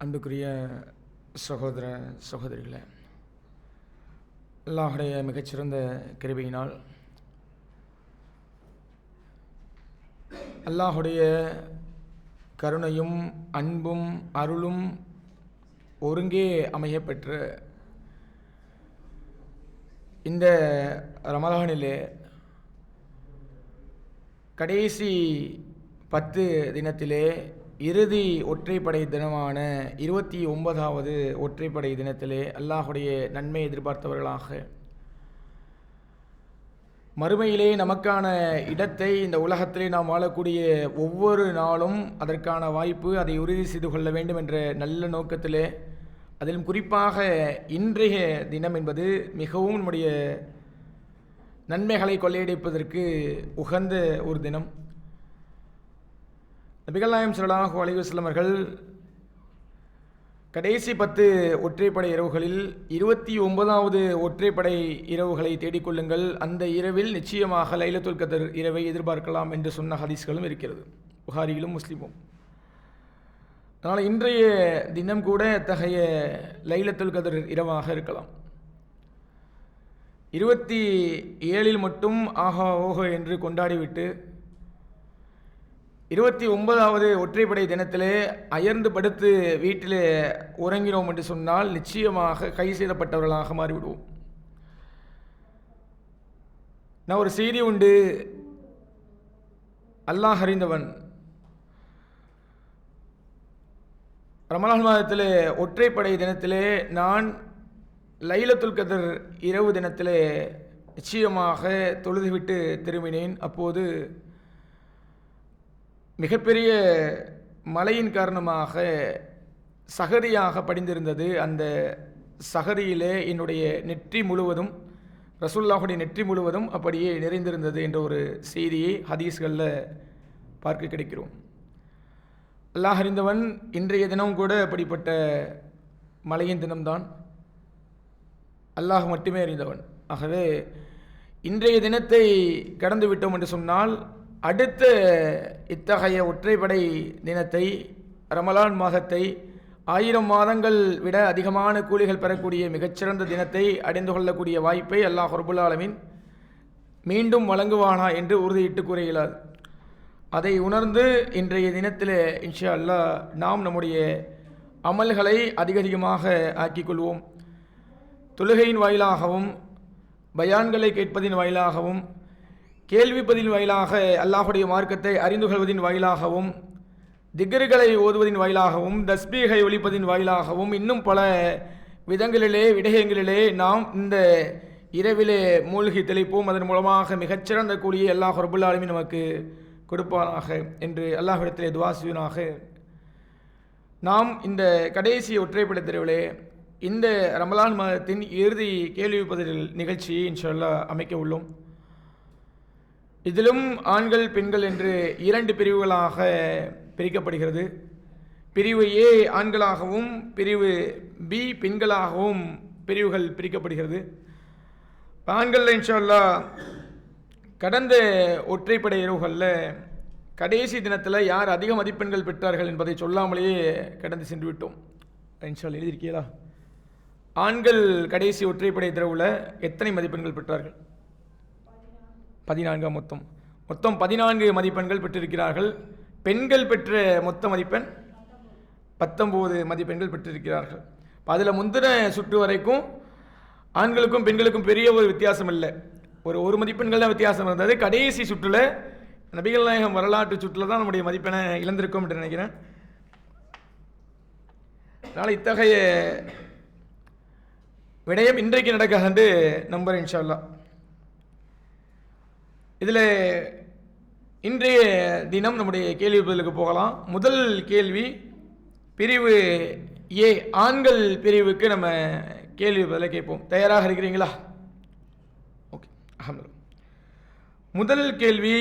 அன்புக்குரிய சகோதர சகோதரிகளே, அல்லாஹுடைய மிகச்சிறந்த கிருபையினால் அல்லாஹுடைய கருணையும் அன்பும் அருளும் ஒருங்கே அமையப்பெற்ற இந்த ரமலானிலே கடைசி 10 தினத்திலே இறுதி ஒற்றைப்படை தினமான 29வது ஒற்றைப்படை தினத்திலே அல்லாஹுடைய நன்மை எதிர்பார்த்தவர்களாக மறுமையிலே நமக்கான இடத்தை இந்த உலகத்திலே நாம் வாழக்கூடிய ஒவ்வொரு நாளும் அதற்கான வாய்ப்பு, அதை உறுதி செய்து கொள்ள வேண்டும் என்ற நல்ல நோக்கத்திலே, அதிலும் குறிப்பாக இன்றைய தினம் என்பது மிகவும் நம்முடைய நன்மைகளை கொள்ளையடிப்பதற்கு உகந்த ஒரு தினம். நபிகள் நாயகம் ஸல்லல்லாஹு அலைஹி வஸல்லம் அவர்கள் கடைசி 10 ஒற்றைப்படை இரவுகளில் 29வது ஒற்றைப்படை இரவுகளை தேடிக்கொள்ளுங்கள், அந்த இரவில் நிச்சயமாக லைலத்துல் கத்ர் இரவை எதிர்பார்க்கலாம் என்று சொன்ன ஹதீஸ்களும் இருக்கிறது, புகாரியிலும் முஸ்லிமும். அதனால் இன்றைய தினம் கூட அத்தகைய லைலத்துல் கத்ர் இரவாக இருக்கலாம். 27 மட்டும் ஆஹா ஓஹோ என்று கொண்டாடிவிட்டு 29வது ஒற்றைப்படை தினத்திலே அயர்ந்து படுத்து வீட்டிலே உறங்கினோம் என்று சொன்னால் நிச்சயமாக கை செய்யப்பட்டவர்களாக மாறிவிடுவோம். நான் ஒரு செய்தி உண்டு, அல்லாஹ் அறிந்தவன், ரமலான் மாதத்திலே ஒற்றைப்படை தினத்திலே நான் லைலத்துல் கத்ர் இரவு தினத்திலே நிச்சயமாக தொழுதுவிட்டு திரும்பினேன். அப்போது மிகப்பெரிய மழையின் காரணமாக சகதியாக படிந்திருந்தது. அந்த சகதியிலே என்னுடைய நெற்றி முழுவதும், ரசூலுல்லாஹுடைய நெற்றி முழுவதும் அப்படியே நிறைந்திருந்தது என்ற ஒரு செய்தியை ஹதீஸ்களில் பார்க்க கிடைக்கிறோம். அல்லாஹ் அறிந்தவன், இன்றைய தினம் கூட அப்படிப்பட்ட மழையின் தினம்தான், அல்லாஹ் மட்டுமே அறிந்தவன். ஆகவே இன்றைய தினத்தை கடந்து விட்டோம் என்று சொன்னால் அடுத்த இத்தகைய ஒற்றைப்படை தினத்தை, ரமலான் மாதத்தை, 1000 மாதங்கள் விட அதிகமான கூலிகள் பெறக்கூடிய மிகச்சிறந்த தினத்தை அடைந்து கொள்ளக்கூடிய வாய்ப்பை அல்லாஹ் ரப்புல் ஆலமீன் மீண்டும் வழங்குவானா என்று உறுதியிட்டு கூற இயலாது. அதை உணர்ந்து இன்றைய தினத்தில் இன்ஷா அல்லாஹ் நாம் நம்முடைய அமல்களை அதிகமாக ஆக்கிக்கொள்வோம். தொழுகையின் வாயிலாகவும், பயான்களை கேட்பதின் வாயிலாகவும், கேள்விப்பதின் வாயிலாக அல்லாஹுடைய மார்க்கத்தை அறிந்து கொள்வதின் வாயிலாகவும், திக்ருகளை ஓதுவதின் வாயிலாகவும், தஸ்பீகை ஒலிப்பதின் வாயிலாகவும், இன்னும் பல விடயங்களிலே நாம் இந்த இரவிலே மூழ்கி தெளிப்போம். அதன் மூலமாக மிகச்சிறந்த கூலியை அல்லாஹ் ரப்புல் ஆலமீன் நமக்கு கொடுப்பானாக என்று அல்லாஹ்விடத்திலே துஆ செய்வனாக. நாம் இந்த கடைசி ஒற்றைப்படை இரவிலே இந்த ரமலான் மாதத்தின் இறுதி கேள்வி பதில் நிகழ்ச்சியை இன்ஷா அல்லாஹ் அமைக்க உள்ளோம். இதிலும் ஆண்கள் பெண்கள் என்று 2 பிரிவுகளாக பிரிக்கப்படுகிறது. பிரிவு ஏ ஆண்களாகவும் பிரிவு பி பெண்களாகவும் பிரிவுகள் பிரிக்கப்படுகிறது. ஆண்கள் இன்ஷா அல்லாஹ் கடந்த ஒற்றைப்படை இரவுகளில் கடைசி தினத்தில் யார் அதிக மதிப்பெண்கள் பெற்றார்கள் என்பதை சொல்லாமலேயே கடந்து சென்று விட்டோம். இன்ஷா அல்லாஹ் எழுதியிருக்கீங்களா? ஆண்கள் கடைசி ஒற்றைப்படை இரவில் எத்தனை மதிப்பெண்கள் பெற்றார்கள்? 14 மொத்தம் 14 மதிப்பெண்கள் பெற்றிருக்கிறார்கள். பெண்கள் பெற்ற மொத்த மதிப்பெண் 19 மதிப்பெண்கள் பெற்றிருக்கிறார்கள். அதில் முந்தின சுற்று வரைக்கும் ஆண்களுக்கும் பெண்களுக்கும் பெரிய ஒரு வித்தியாசம் இல்லை, ஒரு மதிப்பெண்கள் தான் வித்தியாசம் இருந்தது. கடைசி சுற்றில், நபிகள் நாயகம் வரலாற்று சுற்றில் தான் நம்முடைய மதிப்பெண்ணை இழந்திருக்கோம் என்று நினைக்கிறேன். அதனால் இத்தகைய விடயம் இன்றைக்கு நடக்காது என்று நம்புகிறேன் இன்ஷா அல்லாஹ். இதில் இன்றைய தினம் நம்முடைய கேள்வி பதிலுக்கு போகலாம். முதல் கேள்வி பிரிவு ஏ ஆண்கள் பிரிவுக்கு நம்ம கேள்வி பதிலை கேட்போம். தயாராக இருக்கிறீங்களா? ஓகே, அல்ஹம்துலில்லாஹ். முதல் கேள்வி,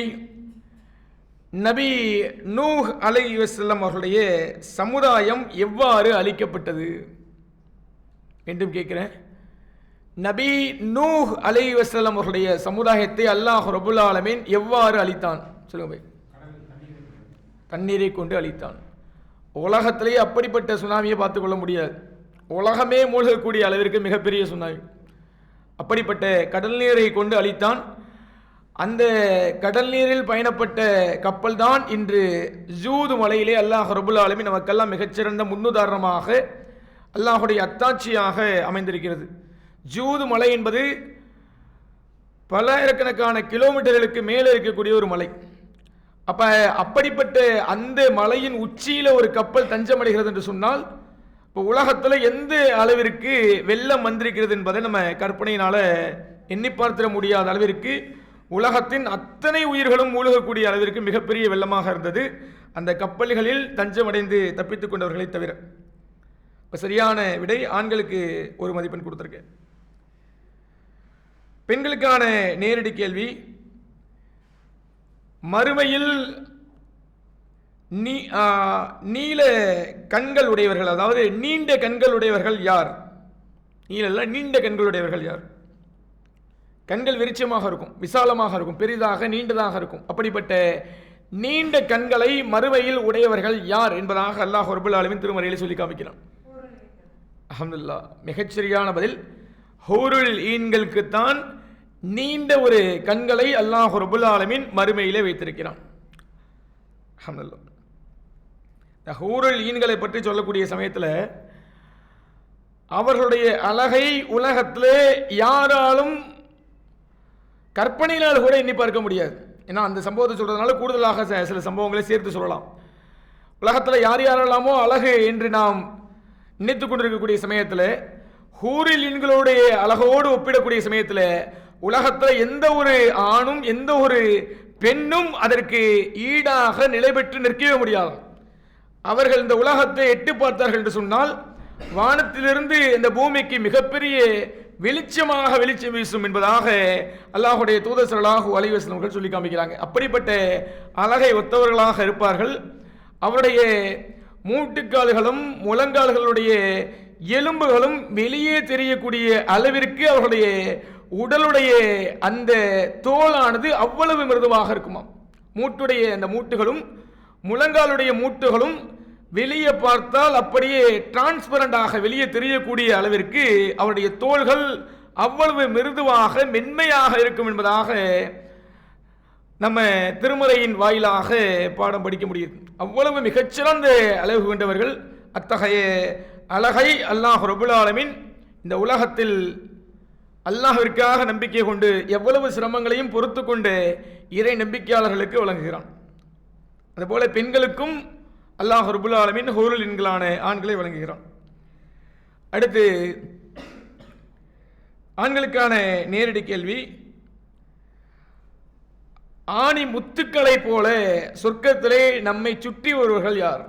நபி நூஹ் அலைஹி வஸல்லம் அவர்களுடைய சமுதாயம் எவ்வாறு அழிக்கப்பட்டது என்றும் கேட்கிறேன். நபி நூஹ் அலைஹி வஸல்லம் அவர்களுடைய சமுதாயத்தை அல்லாஹ் ரப்புல் ஆலமீன் எவ்வாறு அழித்தான்? சொல்லுங்க. தண்ணீரை கொண்டு அழித்தான். உலகத்திலேயே அப்படிப்பட்ட சுனாமியை பார்த்து கொள்ள முடியாது. உலகமே மூழ்கக்கூடிய அளவிற்கு மிகப்பெரிய சுனாமி. அப்படிப்பட்ட கடல் நீரை கொண்டு அழித்தான். அந்த கடல் நீரில் பயணப்பட்ட கப்பல் தான் இன்று ஜூது மலையிலே அல்லாஹ் ரப்புல் ஆலமீன் நமக்கெல்லாம் மிகச்சிறந்த முன்னுதாரணமாக அல்லாஹுடைய அத்தாட்சியாக அமைந்திருக்கிறது. ஜூது மலை என்பது பல்லாயிரக்கணக்கான கிலோமீட்டர்களுக்கு மேலே இருக்கக்கூடிய ஒரு மலை. அப்படிப்பட்ட அந்த மலையின் உச்சியில் ஒரு கப்பல் தஞ்சமடைகிறது என்று சொன்னால், இப்போ உலகத்தில் எந்த அளவிற்கு வெள்ளம் வந்திருக்கிறது என்பதை நம்ம கற்பனையினால் எண்ணி பார்த்திட முடியாத அளவிற்கு உலகத்தின் அத்தனை உயிர்களும் மூழ்கக்கூடிய அளவிற்கு மிகப்பெரிய வெள்ளமாக இருந்தது அந்த கப்பல்களில் தஞ்சமடைந்து தப்பித்துக் கொண்டவர்களை தவிர. இப்போ சரியான விடை ஆண்களுக்கு ஒரு மதிப்பெண் கொடுத்துருக்கேன். பெண்களுக்கான நேரடி கேள்வி, மறுமையில் நீல கண்கள் உடையவர்கள், அதாவது நீண்ட கண்கள் உடையவர்கள் யார்? நீண்ட கண்கள் உடையவர்கள் யார்? கண்கள் விருட்சமாக இருக்கும், விசாலமாக இருக்கும், பெரிதாக நீண்டதாக இருக்கும். அப்படிப்பட்ட நீண்ட கண்களை மறுமையில் உடையவர்கள் யார் என்பதாக அல்லாஹ் ரப்புல் ஆலமீன் திருமறையில் சொல்லி காமிக்கிறான். அல்ஹம்துலில்லாஹ், மிகச்சரியான பதில். ஹூருல் ஈன்களுக்குத்தான் நீண்ட ஒரு கண்களை அல்லாஹ் ரப்புல் ஆலமீன் மறுமையிலே வைத்திருக்கிறான். அல்ஹம்துலில்லாஹ். ஹூருல் ஈன்களை பற்றி சொல்லக்கூடிய சமயத்தில் அவர்களுடைய அழகை உலகத்திலே யாராலும் கற்பனையினால் கூட எண்ணி பார்க்க முடியாது. ஏன்னா அந்த சம்பவத்தை சொல்றதுனால கூடுதலாக சில சம்பவங்களை சேர்த்து சொல்லலாம். உலகத்தில் யார் யாரெல்லாமோ அழகு என்று நாம் நினைத்து கொண்டிருக்கக்கூடிய சமயத்தில் ஹூரில் ஈன்களுடைய அழகோடு ஒப்பிடக்கூடிய சமயத்தில் உலகத்தில் எந்த ஒரு ஆணும் எந்த ஒரு பெண்ணும் அதற்கு ஈடாக நிலை பெற்று நிற்கவே முடியாது. அவர்கள் இந்த உலகத்தை எட்டி பார்த்தார்கள் என்று சொன்னால் வானத்திலிருந்து இந்த பூமிக்கு மிகப்பெரிய வெளிச்சமாக வெளிச்சம் வீசும் என்பதாக அல்லாஹுடைய தூதர் ஸல்லல்லாஹு அலைஹி வஸல்லம் அவர்கள் சொல்லி காமிக்கிறாங்க. அப்படிப்பட்ட அழகை ஒத்தவர்களாக இருப்பார்கள். அவருடைய மூட்டுக்கால்களும் முழங்கால்களுடைய எலும்புகளும் வெளியே தெரியக்கூடிய அளவிற்கு அவர்களுடைய உடலுடைய அந்த தோலானது அவ்வளவு மிருதுவாக இருக்குமாம். மூட்டுடைய அந்த மூட்டுகளும் முழங்காலுடைய மூட்டுகளும் வெளியே பார்த்தால் அப்படியே டிரான்ஸ்பரண்டாக வெளியே தெரியக்கூடிய அளவிற்கு அவருடைய தோள்கள் அவ்வளவு மிருதுவாக மென்மையாக இருக்கும் என்பதாக நம்ம திருமறையின் வாயிலாக பாடம் படிக்க முடியுது. அவ்வளவு மிகச்சிறந்த அழகு கொண்டவர்கள். அத்தகைய அழகை அல்லாஹ் ரப்புல் ஆலமீன் இந்த உலகத்தில் அல்லாஹ்விற்காக நம்பிக்கை கொண்டு எவ்வளவு சிரமங்களையும் பொறுத்து கொண்டு இறை நம்பிக்கையாளர்களுக்கு வழங்குகிறான். அதுபோல பெண்களுக்கும் அல்லாஹ் ரப்புல் ஆலமீன் ஹூருல் ஈன்களான ஆண்களை வழங்குகிறான். அடுத்து ஆண்களுக்கான நேரடி கேள்வி, ஆணி முத்துக்களை போல சொர்க்கத்திலே நம்மை சுற்றி வருவர்கள் யார்?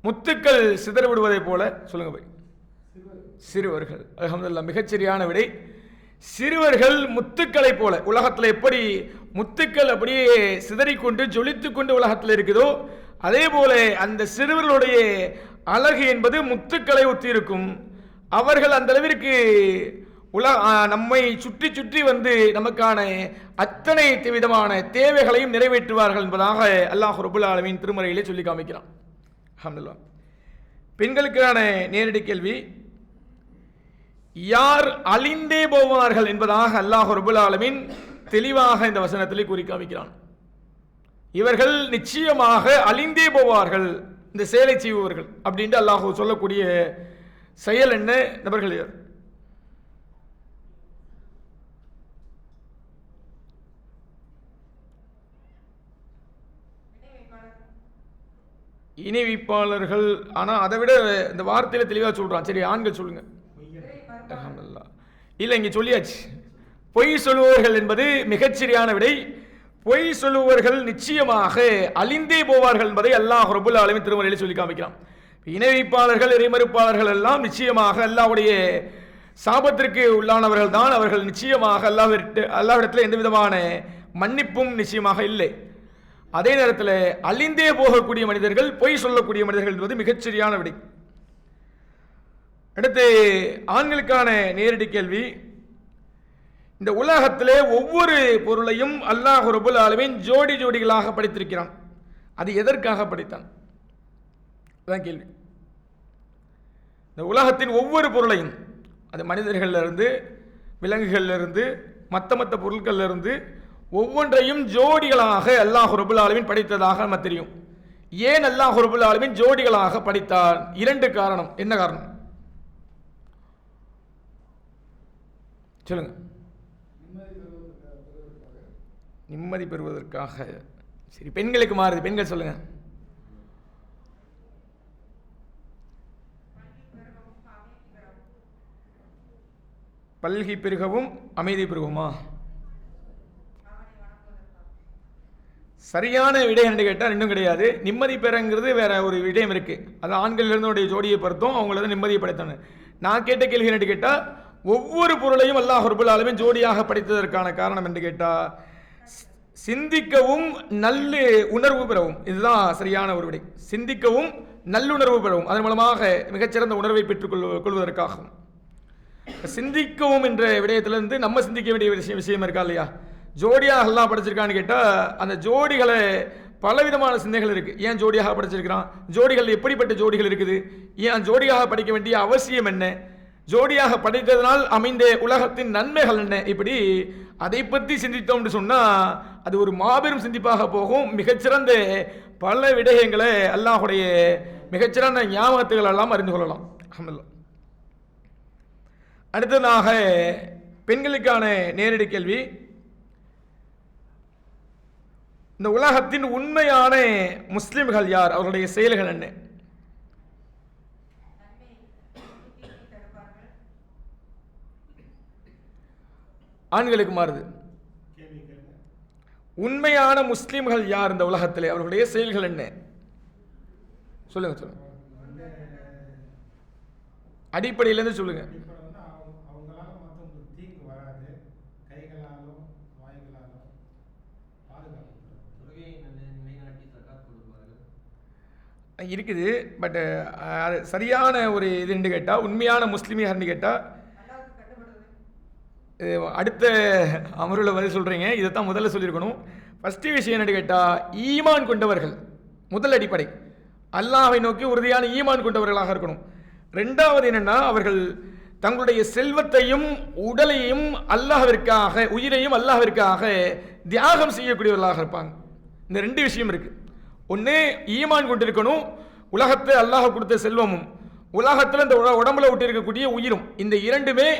முத்துக்கள் சிதற விடுவதை போல சொல்லுங்க போய். சிறுவர்கள். அல்ஹம்துலில்லாஹ், மிகச்சரியான விடை. சிறுவர்கள் முத்துக்களை போல, உலகத்தில் எப்படி முத்துக்கள் அப்படியே சிதறிக்கொண்டு ஜொலித்துக்கொண்டு உலகத்தில் இருக்குதோ அதே போல அந்த சிறுவர்களுடைய அழகு என்பது முத்துக்களை ஒத்தி இருக்கும். அவர்கள் அந்த அளவிற்கு நம்மை சுற்றி சுற்றி வந்து நமக்கான அத்தனை விதமான தேவைகளையும் நிறைவேற்றுவார்கள் என்பதாக அல்லாஹ் ரப்புல் ஆலமீன் திருமறையிலே சொல்லி காமிக்கிறான். அல்ஹம்துலில்லாஹ். பெண்களுக்கான நேரடி கேள்வி, யார் அழிந்தே போவார்கள் என்பதாக அல்லாஹ் ரப்புல் ஆலமீன் தெளிவாக இந்த வசனத்திலே கூறி காமிக்கிறான். இவர்கள் நிச்சயமாக அழிந்தே போவார்கள், இந்த செயலை செய்பவர்கள் அப்படின்ட்டு அல்லாஹ் சொல்லக்கூடிய செயல் என்ன? நபர்கள் யார்? இணைவிப்பாளர்கள். ஆனால் அதை விட இந்த வார்த்தையில் தெளிவாக சொல்கிறான். சரி, ஆண்கள் சொல்லுங்க. இல்லை, இங்கே சொல்லியாச்சு. பொய் சொல்லுவவர்கள் என்பது மிகச்சரியான விடை. பொய் சொல்லுவவர்கள் நிச்சயமாக அழிந்தே போவார்கள் என்பதை அல்லாஹ் ரப்புல் ஆலமீன் திருமறையில் சொல்லி காமிக்கிறான். இணைவிப்பாளர்கள் இறைமறுப்பாளர்கள் எல்லாம் நிச்சயமாக அல்லாஹ்வுடைய சாபத்திற்கு உள்ளானவர்கள் தான். அவர்கள் நிச்சயமாக அல்லாஹ்விடத்தில் எந்த விதமான மன்னிப்பும் நிச்சயமாக இல்லை. அதே நேரத்தில் அழிந்தே போகக்கூடிய மனிதர்கள், பொய் சொல்லக்கூடிய மனிதர்கள் என்பது மிகச்சரியான விடை. அடுத்து ஆண்களுக்கான நேரடி கேள்வி, இந்த உலகத்திலே ஒவ்வொரு பொருளையும் அல்லாஹ் ரப்புல் ஆலமீன் ஜோடி ஜோடிகளாக படைத்திருக்கிறான். அது எதற்காக படைத்தான்? அதான் கேள்வி. இந்த உலகத்தின் ஒவ்வொரு பொருளையும், அது மனிதர்களிலிருந்து விலங்குகளிலிருந்து மற்ற பொருட்களிலிருந்து ஒவ்வொன்றையும் ஜோடிகளாக அல்லாஹ் ரப்புல் ஆலமீன் படைத்ததாக நம்ம தெரியும். ஏன் அல்லாஹ் ரப்புல் ஆலமீன் ஜோடிகளாக படைத்தார்? 2 காரணம். என்ன காரணம் சொல்லுங்க. நிம்மதி பெறுவதற்காக. சரி, பெண்களுக்கு மாறுது, பெண்கள் சொல்லுங்க. பல்கி பெருகவும் அமைதி பெருகுமா? சரியான விடை என்று கேட்டால் இன்னும் கிடையாது. நிம்மதி பெறங்கிறது வேற ஒரு விடயம் இருக்கு. அது ஆண்களிலிருந்து ஜோடியை பொறுத்தும் அவங்கள நிம்மதியை படைத்தன. நான் கேட்ட கேள்வி என்று கேட்டால், ஒவ்வொரு பொருளையும் அல்லாஹ் ரப்புல் ஆலமீன் ஜோடியாக படைத்ததற்கான காரணம் என்று கேட்டால், சிந்திக்கவும் நல்ல உணர்வு பெறவும். இதுதான் சரியான ஒரு விடை. சிந்திக்கவும் நல்லுணர்வு பெறவும், அதன் மூலமாக மிகச்சிறந்த உணர்வை பெற்றுக் கொள்வதற்காகும். சிந்திக்கவும் என்ற விடயத்திலிருந்து நம்ம சிந்திக்க வேண்டிய விஷயம் இருக்கா இல்லையா? ஜோடியாக அல்லாஹ் படைச்சிருக்கான்னு கேட்டால், அந்த ஜோடிகளை பலவிதமான சிந்தனைகள் இருக்கு. ஏன் ஜோடியாக படைச்சிருக்கிறான்? ஜோடிகள் எப்படிப்பட்ட ஜோடிகள் இருக்குது? ஏன் ஜோடியாக படிக்க வேண்டிய அவசியம் என்ன? ஜோடியாக படைத்ததனால் அமைந்த உலகத்தின் நன்மைகள் என்ன? இப்படி அதை பற்றி சிந்தித்தோம்னு சொன்னால் அது ஒரு மாபெரும் சிந்திப்பாக போகும். மிகச்சிறந்த பல விடயங்களை அல்லாஹுடைய மிகச்சிறந்த ஞாபகத்துகள் எல்லாம் அறிந்து கொள்ளலாம். அல்ஹம்துலில்லாஹ். அடுத்ததாக பெண்களுக்கான நேரடி கேள்வி. இந்த உலகத்தின் உண்மையான முஸ்லிம்கள் யார்? அவருடைய செயல்கள் என்ன? ஆண்களுக்கு மாறுது. உண்மையான முஸ்லிம்கள் யார் இந்த உலகத்திலே? அவர்களுடைய செயல்கள் என்ன? சொல்லுங்க சொல்லுங்க. அடிப்படையிலேருந்து சொல்லுங்க. இருக்குது. பட் அது சரியான ஒரு இதுன்னு கேட்டால், உண்மையான முஸ்லீமியார்னு கேட்டால், அடுத்த அமர்வில் வரை சொல்கிறீங்க. இதைத்தான் முதல்ல சொல்லியிருக்கணும். ஃபஸ்ட்டு விஷயம் என்னன்னு கேட்டால், ஈமான் கொண்டவர்கள் முதல் அடிப்படை. அல்லாஹ்வை நோக்கி உறுதியான ஈமான் கொண்டவர்களாக இருக்கணும். ரெண்டாவது என்னென்னா, அவர்கள் தங்களுடைய செல்வத்தையும் உடலையும் அல்லாஹ்விற்காக, உயிரையும் அல்லாஹ்விற்காக தியாகம் செய்யக்கூடியவர்களாக இருப்பாங்க. இந்த 2 விஷயம் இருக்குது. ஒன்று, ஈமான் கொண்டிருக்கணும். உலகத்தை அல்லாஹ் கொடுத்த செல்வமும் உலகத்தில் இந்த உடம்புல விட்டு இருக்கக்கூடிய உயிரும், இந்த 2மே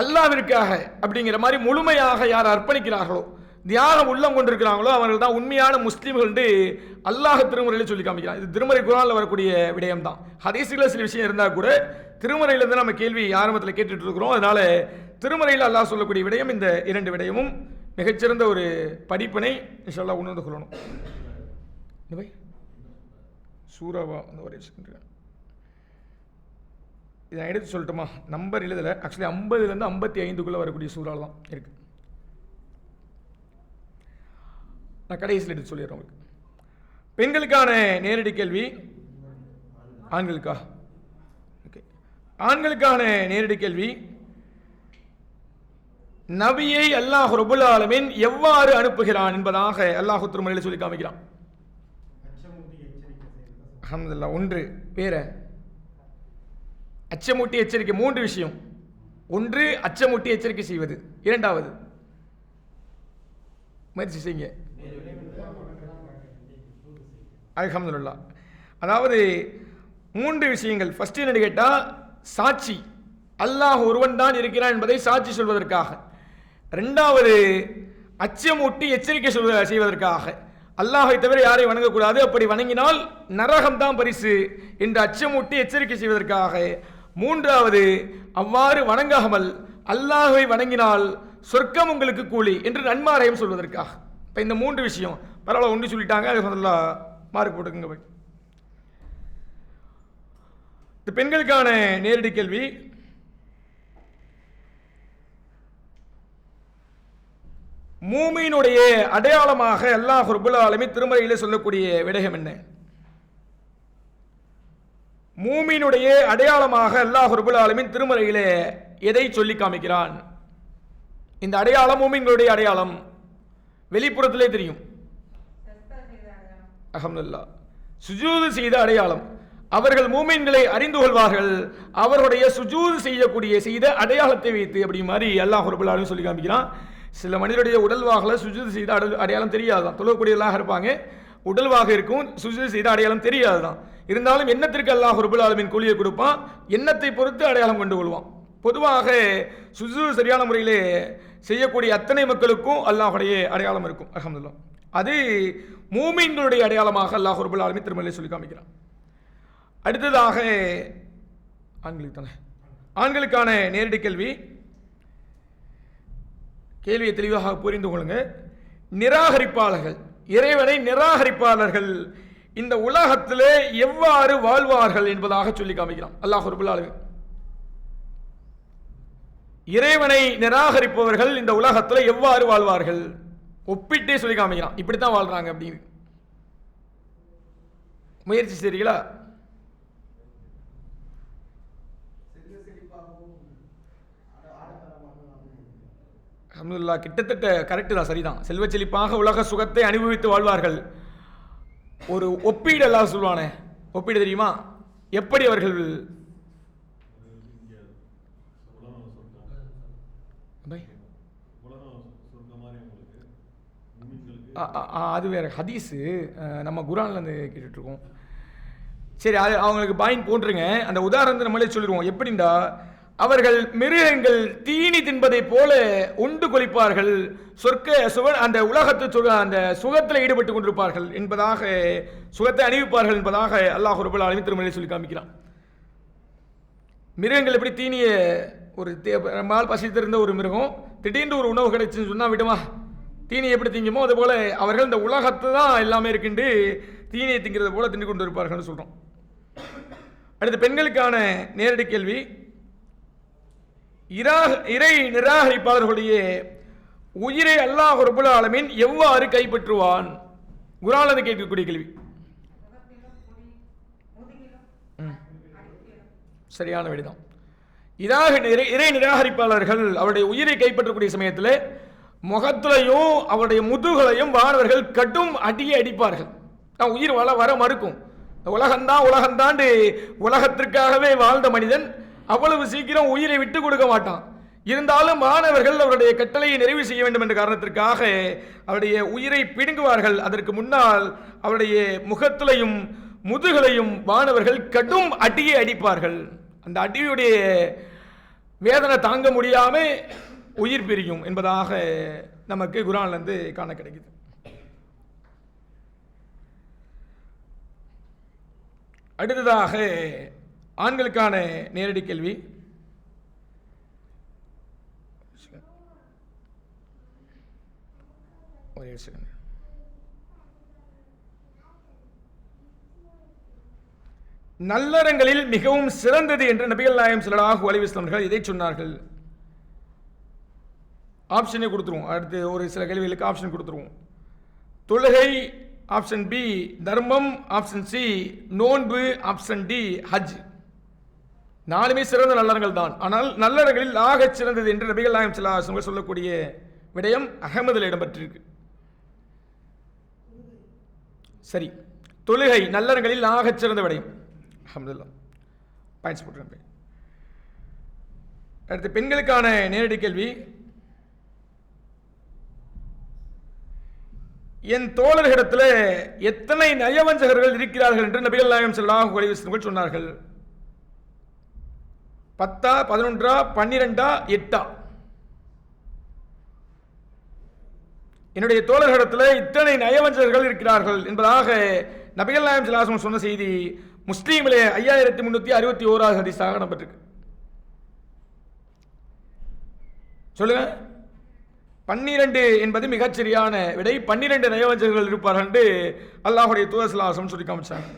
அல்லாஹ்விற்காக அப்படிங்கிற மாதிரி முழுமையாக யார் அர்ப்பணிக்கிறார்களோ, தியாகம் உள்ளம் கொண்டிருக்கிறாங்களோ, அவர்கள் தான் உண்மையான முஸ்லீம்கள் என்று அல்லாஹ் திருமறையில் சொல்லி காமிக்கிறான். இது திருமறை குர்ஆனில் வரக்கூடிய விடயம் தான். ஹதீஸ்களில் சில விஷயம் இருந்தால் கூட திருமறையிலிருந்து நம்ம கேள்வி ஆரம்பத்தில் கேட்டுட்டு இருக்கிறோம். அதனால திருமறையில் அல்லாஹ் சொல்லக்கூடிய விடயம், இந்த 2 விடயமும் மிகச்சிறந்த ஒரு படிப்பினை இன்ஷா அல்லாஹ் உணர்ந்து கொள்ளணும். சூறாவா அந்த ஒரு இதை நான் எடுத்து சொல்லட்டுமா? நம்பர் எழுதலை. ஆக்சுவலி 50லேருந்து 55க்குள்ளே வரக்கூடிய சூறாவில் தான் இருக்கு. நான் கடைசியில் எடுத்து சொல்லிடுறேன் உங்களுக்கு. பெண்களுக்கான நேரடி கேள்வி. ஆண்களுக்கா? ஓகே. ஆண்களுக்கான நேரடி கேள்வி. நபியை அல்லாஹ் ரப்புல் ஆலமீன் எவ்வாறு அனுப்புகிறான் என்பதாக அல்லாஹ் திருமறையில் சொல்லி காமிக்கிறான். அல்ஹம்துலில்லாஹ். 1 வேற அச்சமூட்டி எச்சரிக்கை. 3 விஷயம். 1 அச்சமூட்டி எச்சரிக்கை செய்வது. 2வது முயற்சி செய்யுங்க. அல்ஹம்துலில்லாஹ். அதாவது 3 விஷயங்கள். ஃபர்ஸ்ட் என்ன கேட்டால், சாட்சி, அல்லாஹ் ஒருவன் தான் இருக்கிறான் என்பதை சாட்சி சொல்வதற்காக. 2வது அச்சமூட்டி எச்சரிக்கை செய்வதற்காக. அல்லாஹை தவிர யாரை வணங்கக்கூடாது, அப்படி வணங்கினால் நரகம்தான் பரிசு என்று அச்சமூட்டி எச்சரிக்கை செய்வதற்காக. 3வது அவ்வாறு வணங்காமல் அல்லாஹை வணங்கினால் சொர்க்கம் உங்களுக்கு கூலி என்று நன்மாராயம் சொல்வதற்காக. இப்போ இந்த 3 விஷயம் பரவாயில்ல, ஒன்று சொல்லிட்டாங்க. அது முதல்ல மார்க் போட்டுக்குங்க போய். இந்த பெண்களுக்கான நேரடி கேள்வி. மூமினுடைய அடையாளமாக அல்லாஹ் ரப்புல் ஆலமீன் திருமறையிலே சொல்லக்கூடிய விடயம் என்ன? மூமினுடைய அடையாளமாக அல்லாஹ் ரப்புல் ஆலமீன் திருமறையிலே எதை சொல்லி காமிக்கிறான்? இந்த அடையாளம் மூமின்களுடைய அடையாளம் வெளிப்புறத்திலே தெரியும். அல்ஹம்துலில்லாஹ். சுஜூது செய்த அடையாளம். அவர்கள் மூமின்களை அறிந்து கொள்வார்கள் அவருடைய சுஜூது செய்த அடையாளத்தை வைத்து. அப்படி மாதிரி அல்லாஹ் ரப்பல் ஆலமீன் சொல்லி காமிக்கிறான். சில மனிதருடைய உடல்வாகில் சுஜூது செய்த அடையாளம் தெரியாதுதான். தொழக்கூடியவர்களாக இருப்பாங்க, உடல்வாக இருக்கும், சுஜூது செய்த அடையாளம் தெரியாதுதான். இருந்தாலும் எண்ணத்திற்கு அல்லாஹ் ரப்பல் ஆலமீன் கூலியை கொடுப்பான், எண்ணத்தை பொறுத்து அடையாளம் கொண்டு கொள்வான். பொதுவாக சுஜூது சரியான முறையிலே செய்யக்கூடிய அத்தனை மக்களுக்கும் அல்லாஹுடைய அடையாளம் இருக்கும். அல்ஹம்துலில்லாஹ். அது மூமின்களுடைய அடையாளமாக அல்லாஹ் ரப்பல் ஆலமீன் திருமறையிலே சொல்லி காமிக்கிறான். அடுத்ததாக ஆண்களுக்கான நேரடி கேள்வியை தெளிவாக புரிந்து கொள்ளுங்க. நிராகரிப்பாளர்கள், இறைவனை நிராகரிப்பாளர்கள் இந்த உலகத்திலே எவ்வாறு வாழ்வார்கள் என்பதாக சொல்லி காமிக்கிறான் அல்லாஹ் ரப்பல் ஆலமீன். இறைவனை நிராகரிப்பவர்கள் இந்த உலகத்தில் எவ்வாறு வாழ்வார்கள் ஒப்பிட்டே சொல்லி காமிக்கிறான். இப்படித்தான் வாழ்றாங்க அப்படின்னு. முயற்சி செய்றீங்களா? அல்ஹம்துலில்லாஹ். கிட்டத்தட்ட கரெக்டு தான், சரிதான். செல்வ செழிப்பாக உலக சுகத்தை அனுபவித்து வாழ்வார்கள். ஒரு ஒப்பீடு எல்லாம் சொல்லுவானே, ஒப்பீடு தெரியுமா? எப்படி அவர்கள் அது வேற ஹதீஸு, நம்ம குரான்லேருந்து கேட்டுட்டு இருக்கோம். சரி, அது அவங்களுக்கு பாயிண்ட் போட்டுருங்க. அந்த உதாரணத்தை நம்மளே சொல்லிடுவோம். எப்படின்னா, அவர்கள் மிருகங்கள் தீனி தின்பதை போல உண்டு கொளிப்பார்கள், அந்த உலகத்து அந்த சுகத்தில் ஈடுபட்டு கொண்டிருப்பார்கள் என்பதாக, சுகத்தை அணிவிப்பார்கள் என்பதாக அல்லாஹ் ரப்பல் ஆலமீன் திருமறையிலே சொல்லி காமிக்கிறான். மிருகங்கள் எப்படி தீனியை, ஒரு மால் பசித்திருந்த ஒரு மிருகம் திடீர்னு ஒரு உணவு கிடைச்சுன்னு சொன்னால் விடுமா? தீனி எப்படி திங்குமோ அதுபோல அவர்கள் இந்த உலகத்து தான் எல்லாமே இருக்கின்று தீனியை திங்கிறது போல தின்று கொண்டு இருப்பார்கள் சொல்கிறோம். அடுத்து பெண்களுக்கான நேரடி கேள்வி. இறை நிராகரிப்பாளர்களுடைய உயிரை அல்லாஹ் ரப்பல் ஆலமீன் எவ்வாறு கைப்பற்றுவான்? குர்ஆன்ல கேட்கக்கூடிய கேள்வி. சரியான விடைதான். இறை நிராகரிப்பாளர்கள் அவருடைய உயிரை கைப்பற்றக்கூடிய சமயத்தில் முகத்திலையும் அவருடைய முதுகலையும் வானவர்கள் கடும் அடியை அடிப்பார்கள். நான் உயிர் வர மறுக்கும். உலகந்தான் உலகத்திற்காகவே வாழ்ந்த மனிதன் அவ்வளவு சீக்கிரம் உயிரை விட்டு கொடுக்க மாட்டான். இருந்தாலும் மாணவர்கள் அவருடைய கட்டளையை நிறைவு செய்ய வேண்டும் என்ற காரணத்திற்காக அவருடைய உயிரை பிடுங்குவார்கள். அதற்கு முன்னால் அவருடைய முகத்திலையும் முதுகலையும் மாணவர்கள் கடும் அடியை அடிப்பார்கள். அந்த அடியுடைய வேதனை தாங்க முடியாம உயிர் பிரியும் என்பதாக நமக்கு குர்ஆன்லேருந்து காண கிடைக்குது. அடுத்ததாக ஆண்களுக்கான நேரடி கேள்வி. ஒரே செகண்ட். நல்லறங்களில் மிகவும் சிறந்தது என்று நபிகள் நாயகம் ஸல்லல்லாஹு அலைஹி வஸல்லம் அவர்கள் இதை சொன்னார்கள். ஆப்ஷனை கொடுத்துருவோம். அடுத்து ஒரு சில கேள்விகளுக்கு ஆப்ஷன் கொடுத்துருவோம். தொழுகை, ஆப்ஷன் பி தர்மம், ஆப்ஷன் சி நோன்பு, ஆப்ஷன் டி ஹஜ். நாலுமே சிறந்த நல்லறங்கள் தான். ஆனால் நல்லறங்களில் ஆகச் சிறந்தது என்று நபிகள் நாயகம் ஸல்லல்லாஹு அலைஹி வஸல்லம் சொல்லக்கூடிய விடயம் அஹ்மதில் இடம்பெற்றிருக்கு. சரி, தொழுகை நல்லறங்களில் ஆகச் சிறந்த விடயம். அல்ஹம்துலில்லாஹ், பாயிண்ட்ஸ் போட்டுருங்க. அடுத்து பெண்களுக்கான நேரடி கேள்வி. என் தோழர்களிடத்தில் எத்தனை நயவஞ்சகர்கள் இருக்கிறார்கள் என்று நபிகள் நாயகம் ஸல்லல்லாஹு அலைஹி வஸல்லம் சொன்னார்கள்? 10, 11, 12, 8? என்னுடைய தோழர்களிடத்தில் இத்தனை நயவஞ்சகர்கள் இருக்கிறார்கள் என்பதாக நபிகள் நாயகம் ஸல்லல்லாஹு அலைஹி வஸல்லம் சொன்ன செய்தி முஸ்லீமிலே 5361 ஹதீஸாக நம்பருக்கு. சொல்லுங்க. 12 என்பது மிகச்சரியான விடை. 12 நயவஞ்சகர்கள் இருப்பார்கள் என்று அல்லாஹ்வுடைய தூதர் ஸல்லல்லாஹு அலைஹி வஸல்லம் சொல்லி காமிச்சாங்க.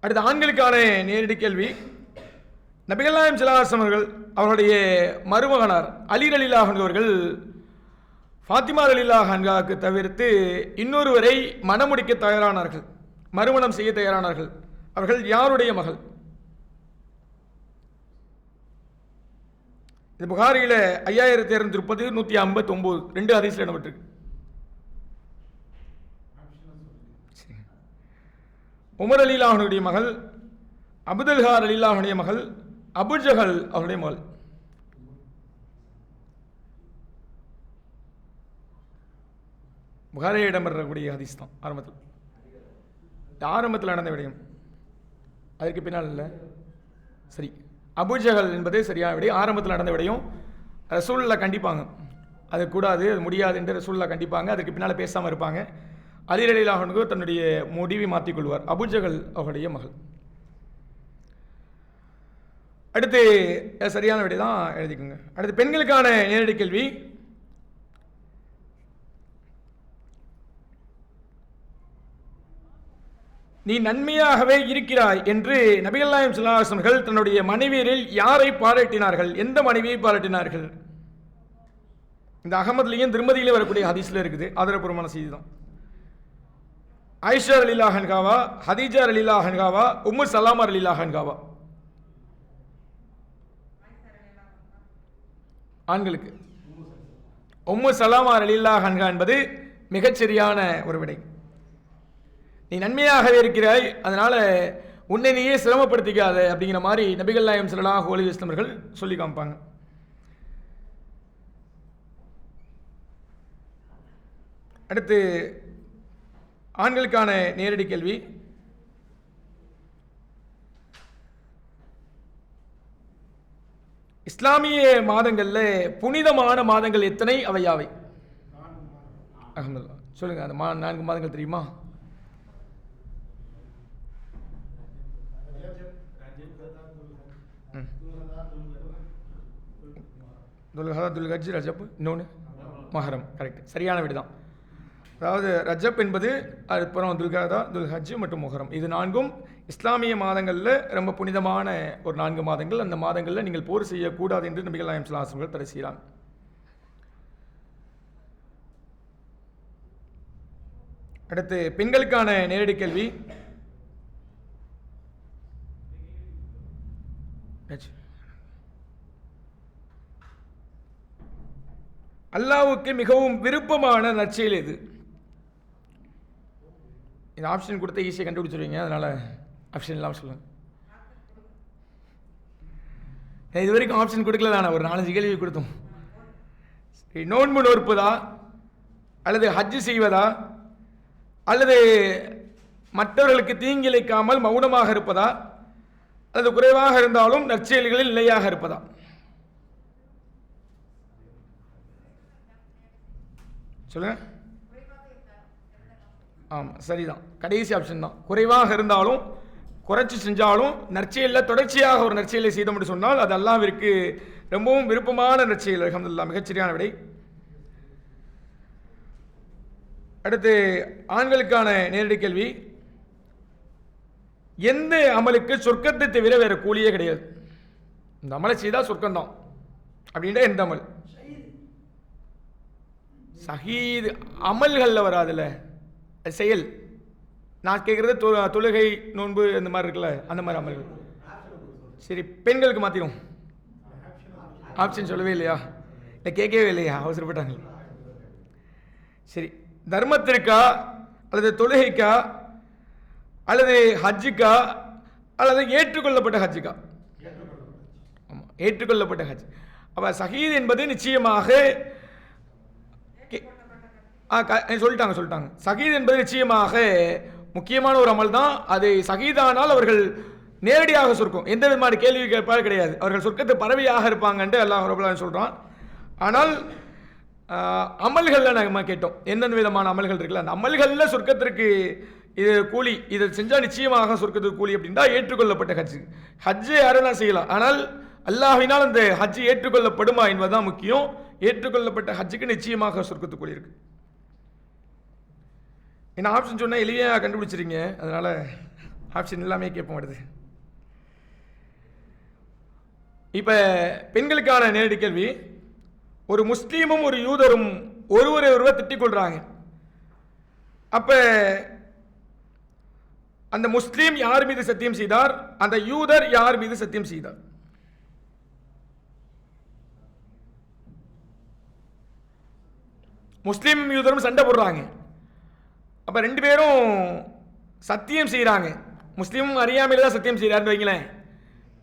அடுத்த ஆண்களுக்கான நேரடி கேள்வி. நபிகள் நாயகம் ஸல்லல்லாஹு அலைஹி வஸல்லம் அவர்களுடைய மருமகனார் அலி ரலியல்லாஹு அன்ஹு அவர்கள் ஃபாத்திமா ரலியல்லாஹு அன்ஹாவுக்கு தவிர்த்து இன்னொருவரை மணமுடிக்க தயாரானார்கள், மறுமணம் செய்ய தயாரானார்கள். அவர்கள் யாருடைய மகள்? இது புகாரியில் 5230 159 2 ஹதீஸில் இடம்பெற்றிருக்கு. உமர் அலிலாஹனுடைய மகள், அபுதல்ஹார் அலிலாஹனுடைய மகள், அபுஜஹல் அவருடைய மகள். புகாரில் இடம்பெறக்கூடிய ஹதீஸ் தான். ஆரம்பத்தில் நடந்த விடயம், அதற்கு பின்னால் இல்லை. சரி, அபுஜஹல் என்பது சரியான விடயம். ஆரம்பத்தில் நடந்த விடயம் ரசூலுல்லாஹ் கண்டிப்பாங்க, அது கூடாது, அது முடியாது என்று ரசூலுல்லாஹ் கண்டிப்பாங்க. அதற்கு பின்னால் பேசாமல் இருப்பாங்க. அலி ரலியல்லாஹு அன்ஹு தன்னுடைய முடிவை மாற்றிக்கொள்வார். அபுஜஹல் அவருடைய மகள். அடுத்து சரியான விடை தான் எழுதிக்கோங்க. அடுத்து பெண்களுக்கான நேரடி கேள்வி. நீ நன்மையாகவே இருக்கிறாய் என்று நபிகள் நாயகம் ஸல்லல்லாஹு அலைஹி வஸல்லம் தன்னுடைய மனைவியரில் யாரை பாராட்டினார்கள்? எந்த மனைவியை பாராட்டினார்கள்? இந்த அகமதுலையும் திருமதியிலே வரக்கூடிய ஹதீஸ்ல இருக்குது, ஆதாரபூர்வமான செய்தி தான். ஆயிஷா ரலியல்லாஹு அன்ஹாவா, ஹதீஜா ரலியல்லாஹு அன்ஹாவா, உம்மு சலாமா ரலியல்லாஹு அன்ஹாவா? ஆண்களுக்கு உம்மு சலாமா ரலியல்லாஹு அன்ஹா என்பது மிகச்சரியான ஒரு விடை. நீ நன்மையாகவே இருக்கிறாய், அதனால உன்னை நீயே சிரமப்படுத்திக்காத அப்படிங்கிற மாதிரி நபிகள் நாயகம் ஸல்லல்லாஹு அலைஹி வஸல்லம் அவர்கள் சொல்லி காமிப்பாங்க. அடுத்து ஆண்களுக்கான நேரடி கேள்வி. இஸ்லாமிய மாதங்கள்ல புனிதமான மாதங்கள் எத்தனை, அவை யாவை? அல்ஹம்துலில்லாஹ், சொல்லுங்க. அந்த 4 மாதங்கள் தெரியுமா? துல்ஹஜ், துல்ஹஜ், ரஜப், இன்னொன்று மஹரம். கரெக்ட், சரியான விடை தான். அதாவது ரஜப் என்பது, அப்புறம் துல்கதா, துல்ஹஜ் மற்றும் முஹரம், இது 4ம் இஸ்லாமிய மாதங்களில் ரொம்ப புனிதமான ஒரு 4 மாதங்கள். அந்த மாதங்களில் நீங்கள் போர் செய்யக்கூடாது என்று நபிகள் நாயகம் ஸல்லல்லாஹு அலைஹி வஸல்லம் தடை செய்கிறாங்க. அடுத்து பெண்களுக்கான நேரடி கேள்வி. அல்லாஹ்வுக்கு மிகவும் விருப்பமான நற்செயல் எது? இந்த ஆப்ஷன் கொடுத்த ஈஸியாக கண்டுபிடிச்சிருவீங்க, அதனால ஆப்ஷன் இல்லாமல் சொல்லுங்க. இது வரைக்கும் ஆப்ஷன் கொடுக்கல, நான் ஒரு 4-5 கேள்வி கொடுத்தோம். நோன்பு நோற்பதா, அல்லது ஹஜ்ஜு செய்வதா, அல்லது மற்றவர்களுக்கு தீங்கிழைக்காமல் மௌனமாக இருப்பதா, அல்லது குறைவாக இருந்தாலும் நற்செயல்களில் நிலையாக இருப்பதா? சொல்லுங்க. ஆமாம், சரிதான், கடைசி ஆப்ஷன் தான். குறைவாக இருந்தாலும் குறைச்சி செஞ்சாலும் நற்செயலில் தொடர்ச்சியாக ஒரு நற்செயலை செய்தோம்னு சொன்னால் அது அல்லாஹ்விற்கு ரொம்பவும் விருப்பமான நற்செயல். அல்ஹம்துலில்லாஹ், மிகச்சரியான விடை. அடுத்து ஆண்களுக்கான நேரடி கேள்வி. எந்த அமலுக்கு சொர்க்கத்தை தவிர வேற கூலியே கிடையாது? இந்த அமலை செய்தால் சொர்க்கம்தான் அப்படின்னா எந்த அமல்? ஷஹீத் அமல்களில் வராதுல்ல, செயல். நான் கேட்குறது தொழுகை, நோன்பு, அந்த மாதிரி இருக்குல்ல, அந்த மாதிரி அமல்கள். சரி, பெண்களுக்கு மாற்றிடும். ஆப்ஷன் சொல்லவே இல்லையா? இல்லை கேட்கவே இல்லையா? அவசரப்பட்டாங்க. சரி, தர்மத்திற்கா, அல்லது தொழுகைக்கா, அல்லது ஹஜ்ஜுக்கா, அல்லது ஏற்றுக்கொள்ளப்பட்ட ஹஜ்ஜுக்கா? ஆமாம், ஏற்றுக்கொள்ளப்பட்ட ஹஜ். அப்போ ஷஹீத் என்பது நிச்சயமாக சொல்லிட்டாங்க. ஷஹீத் என்பது நிச்சயமாக முக்கியமான ஒரு அமல் தான். அது ஷஹீதானால் அவர்கள் நேரடியாக சொர்க்கம், எந்த விதமான கேள்வி கேட்பாரு கிடையாது. அவர்கள் சொர்க்கத்தை பறவையாக இருப்பாங்கன்ட்டு அல்லாஹ் ரப்பல் ஆலமீன் சொல்கிறான். ஆனால் அமல்களில் நம்ம கேட்டோம், என்னென்ன விதமான அமல்கள் இருக்குல்ல, அந்த அமல்களில் சொர்க்கத்திற்கு இது கூலி, இதை செஞ்சால் நிச்சயமாக சொர்க்கத்துக்கு கூலி அப்படின்னா ஏற்றுக்கொள்ளப்பட்ட ஹஜ்ஜு. ஹஜ்ஜு யாரெல்லாம் செய்யலாம், ஆனால் அல்லாஹ்வினால் அந்த ஹஜ்ஜு ஏற்றுக்கொள்ளப்படுமா என்பதுதான் முக்கியம். ஏற்றுக்கொள்ளப்பட்ட ஹஜ்ஜுக்கு நிச்சயமாக சொர்க்கத்துக்கு கூலி இருக்கு. என்ன ஆப்ஷன் சொன்னால் எளிமையாக கண்டுபிடிச்சிருங்க, அதனால ஆப்ஷன் எல்லாமே கேட்ப மாட்டுது. இப்போ பெண்களுக்கான நேரடி கேள்வி. ஒரு முஸ்லீமும் ஒரு யூதரும் ஒருவர் திட்டிக் கொள்றாங்க. அப்ப அந்த முஸ்லீம் யார் மீது சத்தியம் செய்தார், அந்த யூதர் யார் மீது சத்தியம் செய்தார்? முஸ்லீம் யூதரும் சண்டை போடுறாங்க. அப்போ 2 பேரும் சத்தியம் செய்கிறாங்க. முஸ்லீமும் அறியாமையில் தான் சத்தியம் செய்கிறாருன்னு வைங்களேன்.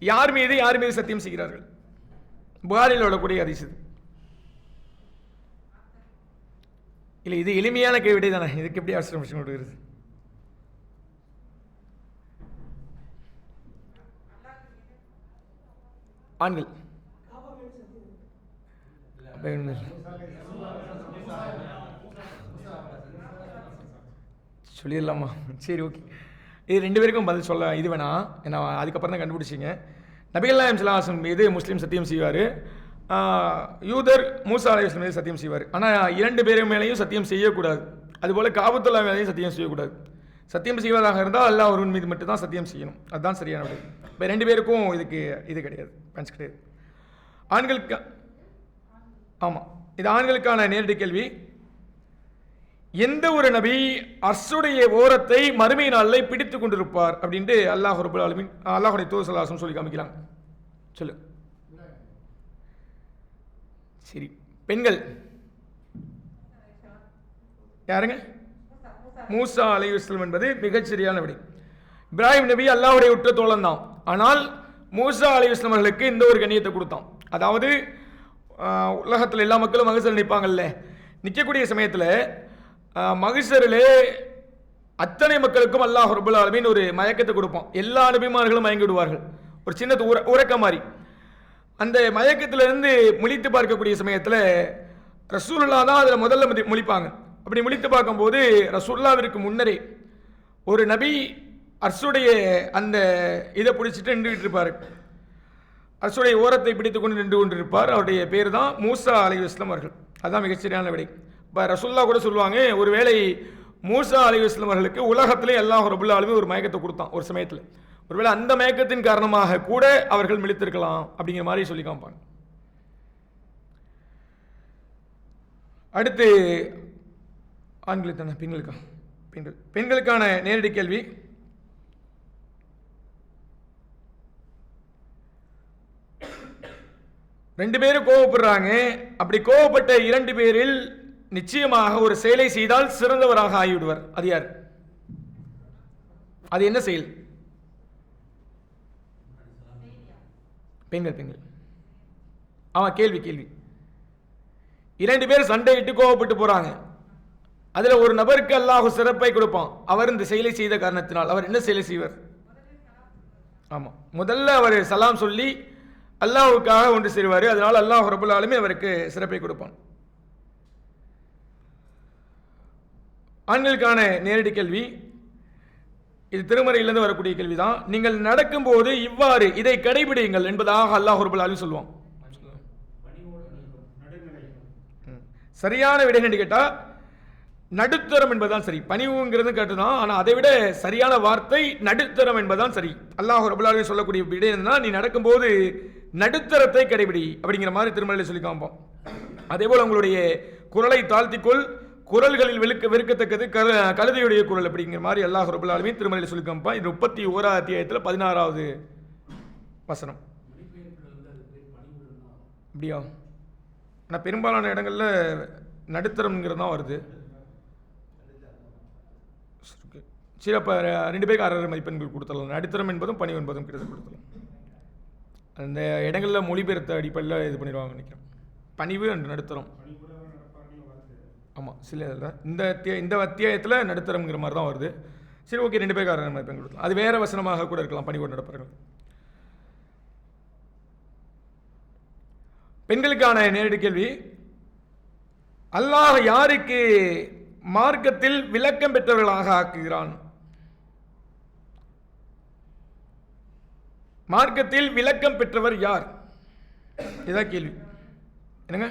யார் மீது சத்தியம் செய்கிறார்கள்? புகாரில் உள்ளக்கூடிய ஹதீஸ் இல்லை. இது எளிமையான கேள்வி தானே, இதுக்கு எப்படி அவசரம் கொடுக்குறது? ஆண்கள் சொல்லிடலாமா? சரி, ஓகே. இது 2 பேருக்கும் பதில் சொல்ல இது வேணா, ஏன்னா அதுக்கப்புறம் தான் கண்டுபிடிச்சிங்க. நபிகள் நாயகம் ஸல்லல்லாஹு அலைஹி வஸல்லம் மீது முஸ்லீம் சத்தியம் செய்வார், யூதர் மூசா அலைஹிஸ்ஸலாம் மீது சத்தியம் செய்வார். ஆனால் 2 பேர் மேலேயும் சத்தியம் செய்யக்கூடாது. அதுபோல் காபத்துல்லா மேலேயும் சத்தியம் செய்யக்கூடாது. சத்தியம் செய்வதாக இருந்தால் அல்லாஹ் ஒருவன் மீது மட்டும் தான் சத்தியம் செய்யணும். அதுதான் சரியான விடை. இப்போ 2 பேருக்கும் இது கிடையாது, பஞ்ச் கிடையாது. ஆண்களுக்கு ஆமாம், இது ஆண்களுக்கான நேரடி கேள்வி. எந்த ஒரு நபி அர்ஷுடைய ஓரத்தை மறுமை நாளில் பிடித்து கொண்டிருப்பார் அப்படின்ட்டு அல்லாஹ் ரப்பல் ஆலமீன் அல்லாஹுடைய தூதர் ஸல்லல்லாஹு அலைஹி வஸல்லம் சொல்லி காமிக்கலாம். சொல்லு. சரி, பெண்கள் யாருங்க? மூசா அலைஹிஸ்ஸலாம் என்பது மிகச்சரியான விடை. இப்ராஹிம் நபி அல்லாஹ்வுடைய உற்ற தோழன் தான். ஆனால் மூசா அலைஹிஸ்ஸலாம் அவர்களுக்கு இந்த ஒரு கண்ணியத்தை கொடுத்தான். அதாவது உலகத்தில் எல்லா மக்களும் மகசர் நிற்பாங்கல்ல, நிற்கக்கூடிய சமயத்தில் மகசரிலே அத்தனை மக்களுக்கும் அல்லாஹ் ரப்பல் ஆலமீன் ஒரு மயக்கத்தை கொடுப்பான். எல்லா நபிமார்களும் மயங்கி விடுவார்கள், ஒரு சின்ன உறக்க மாதிரி. அந்த மயக்கத்திலிருந்து முழித்து பார்க்கக்கூடிய சமயத்தில் ரசூலுல்லாஹ் தான் அதில் முதல்ல முழிப்பாங்க. அப்படி முழித்து பார்க்கும்போது ரசூலுல்லாஹ்விற்கு முன்னரே ஒரு நபி அர்ஷுடைய அந்த இதை பிடிச்சிட்டு நின்றுகிட்டு இருப்பார். அர்ஷுடைய ஓரத்தை பிடித்து கொண்டு நின்று கொண்டிருப்பார். அவருடைய பேர் தான் மூசா அலைஹிஸ்ஸலாம் அவர்கள். அதுதான் மிகச்சரியான விடை. இப்போ ரசூலுல்லாஹ் கூட சொல்லுவாங்க, ஒருவேளை மூசா அலைஹிஸ்ஸலாம் அவர்களுக்கு உலகத்திலே அல்லாஹ் ரப்பல் ஆலமீன் ஒரு மயக்கத்தை கொடுத்தான் ஒரு சமயத்தில். ஒருவேளை அந்த மயக்கத்தின் காரணமாக கூட அவர்கள் மிளித்திருக்கலாம் அப்படிங்கிற மாதிரி சொல்லி காமிப்பாங்க. அடுத்து ஆண்களுக்கு தானே, பெண்களுக்கான நேரடி கேள்வி. ரெண்டு பேரும் கோவப்படுறாங்க. அப்படி கோவப்பட்ட 2 பேரில் நிச்சயமாக ஒரு செயலை செய்தால் சிறந்தவராக ஆகிவிடுவார். அது யார்? அது என்ன செயல்? பெண்கள். ஆமா, கேள்வி 2 பேர் சண்டையிட்டு கோவப்பட்டு போறாங்க. அதுல ஒரு நபருக்கு அல்லாஹ் சிறப்பை கொடுப்பான். அவர் இந்த செயலை செய்த காரணத்தினால் அவர் என்ன செயலை செய்வார்? ஆமா, முதல்ல அவர் சலாம் சொல்லி அல்லாஹ்வுக்காக ஒன்று சேருவார். அதனால் அல்லாஹ் ரப்பல் ஆலமீன் அவருக்கு சிறப்பை கொடுப்பான். ஆண்களுக்கான நேரடி கேள்வி. இது திருமறையிலிருந்து வரக்கூடிய கேள்விதான். நீங்கள் நடக்கும்போது இவ்வாறு இதை கடைபிடியுங்கள் என்பதாக அல்லாஹ் ரப்பல் ஆலமீன் சொல்லுவான். சரியான விடை என்று கேட்டா நடுத்தரம் என்பதுதான் சரி. பணிவுங்கிறது கேட்டுதான், ஆனால் அதை விட சரியான வார்த்தை நடுத்தரம் என்பதுதான் சரி. அல்லாஹ் ரப்பல் ஆலமீன் சொல்லக்கூடிய விடை என்னன்னா, நீ நடக்கும்போது நடுத்தரத்தை கடைபிடி அப்படிங்கிற மாதிரி திருமலையில் சொல்லி காண்போம். அதே போல் உங்களுடைய குரலை தாழ்த்திக்கொள், குரல்களில் வெறுக்கத்தக்கது கழுதையுடைய குரல் அப்படிங்கிற மாதிரி அல்லாஹ் ரப்பல் ஆலமீன் திருமலையில் சொல்லி காமிப்பான். இது 31ஆம் அத்தியாயத்தில் 16வது வசனம். அப்படியா? ஆனால் பெரும்பாலான இடங்களில் நடுத்தரம்ங்கிறது தான் வருது. சரி, அப்போ 2 பேருக்கு 6 மதிப்பெண்கள் கொடுத்துடலாம். நடுத்தரம் என்பதும் பணிவு என்பதும் கிட்டத்தட்ட கொடுத்துடலாம். அந்த இடங்களில் மொழிபெயர்த்த அடிப்படையில் இது பண்ணிடுவாங்க நினைக்கிறேன். பணிவு அண்ட் நடுத்தரம். ஆமாம், சில இதில் இந்த அத்தியாயத்தில் நடுத்தரம்ங்கிற மாதிரி தான் வருது. சரி, ஓகே, 2 பேருக்கு 6 மதிப்பெண் கொடுக்கலாம். அது வேறு வசனமாக கூட இருக்கலாம், பணிவோடு நடப்பார்கள். பெண்களுக்கான நேரடி கேள்வி. அல்லாஹ் யாருக்கு மார்க்கத்தில் விளக்கம் பெற்றவர்களாக ஆக்குகிறான்? மார்க்கத்தில் விளக்கம் பெற்றவர் யார்? இதான் கேள்வி. என்னங்க?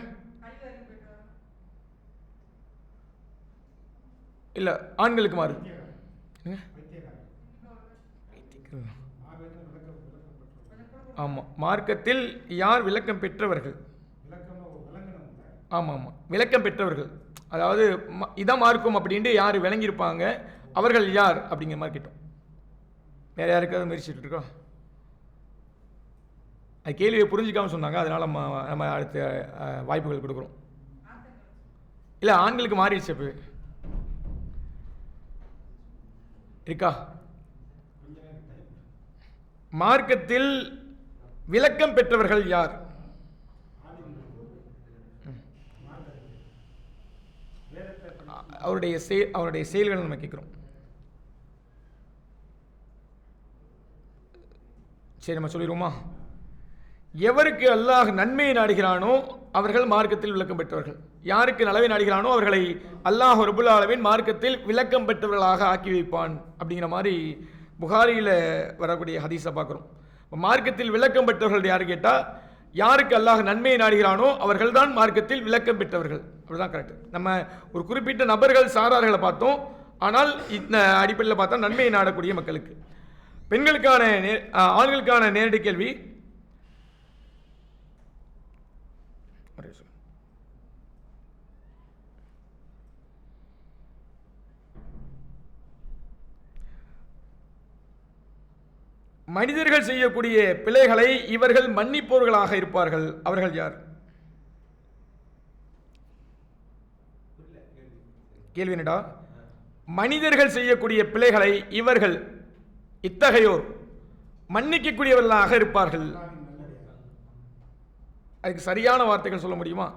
இல்ல, ஆண்களுக்கு மாறு. ஆமா, மார்க்கத்தில் யார் விளக்கம் பெற்றவர்கள்? ஆமா, விளக்கம் பெற்றவர்கள். அதாவது இதான் மார்க்கம் அப்படின்ட்டு யார் விளங்கியிருப்பாங்க, அவர்கள் யார் அப்படிங்கிற மாதிரி கேட்டோம். வேற யாருக்காவது முயற்சிட்டு இருக்கோம்? அது கேள்வியை புரிஞ்சிக்காமல் சொன்னாங்க, அதனால் நம்ம அடுத்த வாய்ப்புகள் கொடுக்குறோம். இல்லை ஆண்களுக்கு மாறிடுச்சு இப்போ இருக்கா? மார்க்கத்தில் விளக்கம் பெற்றவர்கள் யார்? அவருடைய செயல்களை நம்ம கேட்கிறோம். சரி, நம்ம சொல்லிடுவோமா? எவருக்கு அல்லாஹ் நன்மையை நாடுகிறானோ அவர்கள் மார்க்கத்தில் விளக்கம் பெற்றவர்கள். யாருக்கு நலவை நாடுகிறானோ அவர்களை அல்லாஹ் ரப்புல் ஆலமீன் மார்க்கத்தில் விளக்கம் பெற்றவர்களாக ஆக்கி வைப்பான் அப்படிங்கிற மாதிரி புகாரியில் வரக்கூடிய ஹதீஸை பார்க்குறோம். மார்க்கத்தில் விளக்கம் பெற்றவர்கள் யாரு கேட்டால், யாருக்கு அல்லாஹ் நன்மையை நாடுகிறானோ அவர்கள் தான் மார்க்கத்தில் விளக்கம் பெற்றவர்கள். அப்படிதான் கரெக்ட். நம்ம ஒரு குறிப்பிட்ட நபர்கள் சாரார்களை பார்த்தோம். ஆனால் இந்த அடிப்படையில் பார்த்தா நன்மையை நாடக்கூடிய மக்களுக்கு. பெண்களுக்கான ஆண்களுக்கான நேரடி கேள்வி, மனிதர்கள் செய்யக்கூடிய பிழைகளை இவர்கள் மன்னிப்பவர்களாக இருப்பார்கள். அவர்கள் யார்? கேள்வி என்னடா? மனிதர்கள் செய்யக்கூடிய பிழைகளை இவர்கள் இத்தகையோர் மன்னிக்கக்கூடியவர்களாக இருப்பார்கள். அதுக்கு சரியான வார்த்தைகள் சொல்ல முடியுமா?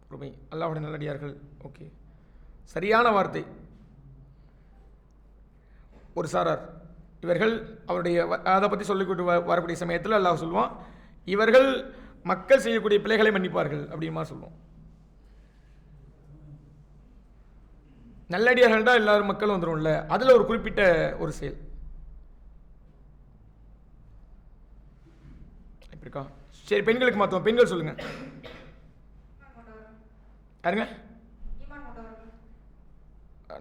பொறுமை. அல்லாஹ்வுடைய நல்லடியார்கள். ஓகே, சரியான வார்த்தை. ஒரு சாரார் இவர்கள் அவருடைய அதை பற்றி சொல்லிக்கொண்டு வரக்கூடிய சமயத்தில் அல்லாஹ் சொல்லுவான், இவர்கள் மக்கள் செய்யக்கூடிய பிழைகளை மன்னிப்பார்கள் அப்படிமா சொல்லுவோம். நல்லடியார்கள் தான் எல்லாரும் மக்களும் வந்துடும்ல, அதில் ஒரு குறிப்பிட்ட ஒரு செயல் இப்படி இருக்கா? சரி, பெண்களுக்கு மாற்றுவோம். பெண்கள் சொல்லுங்க. யாருங்க?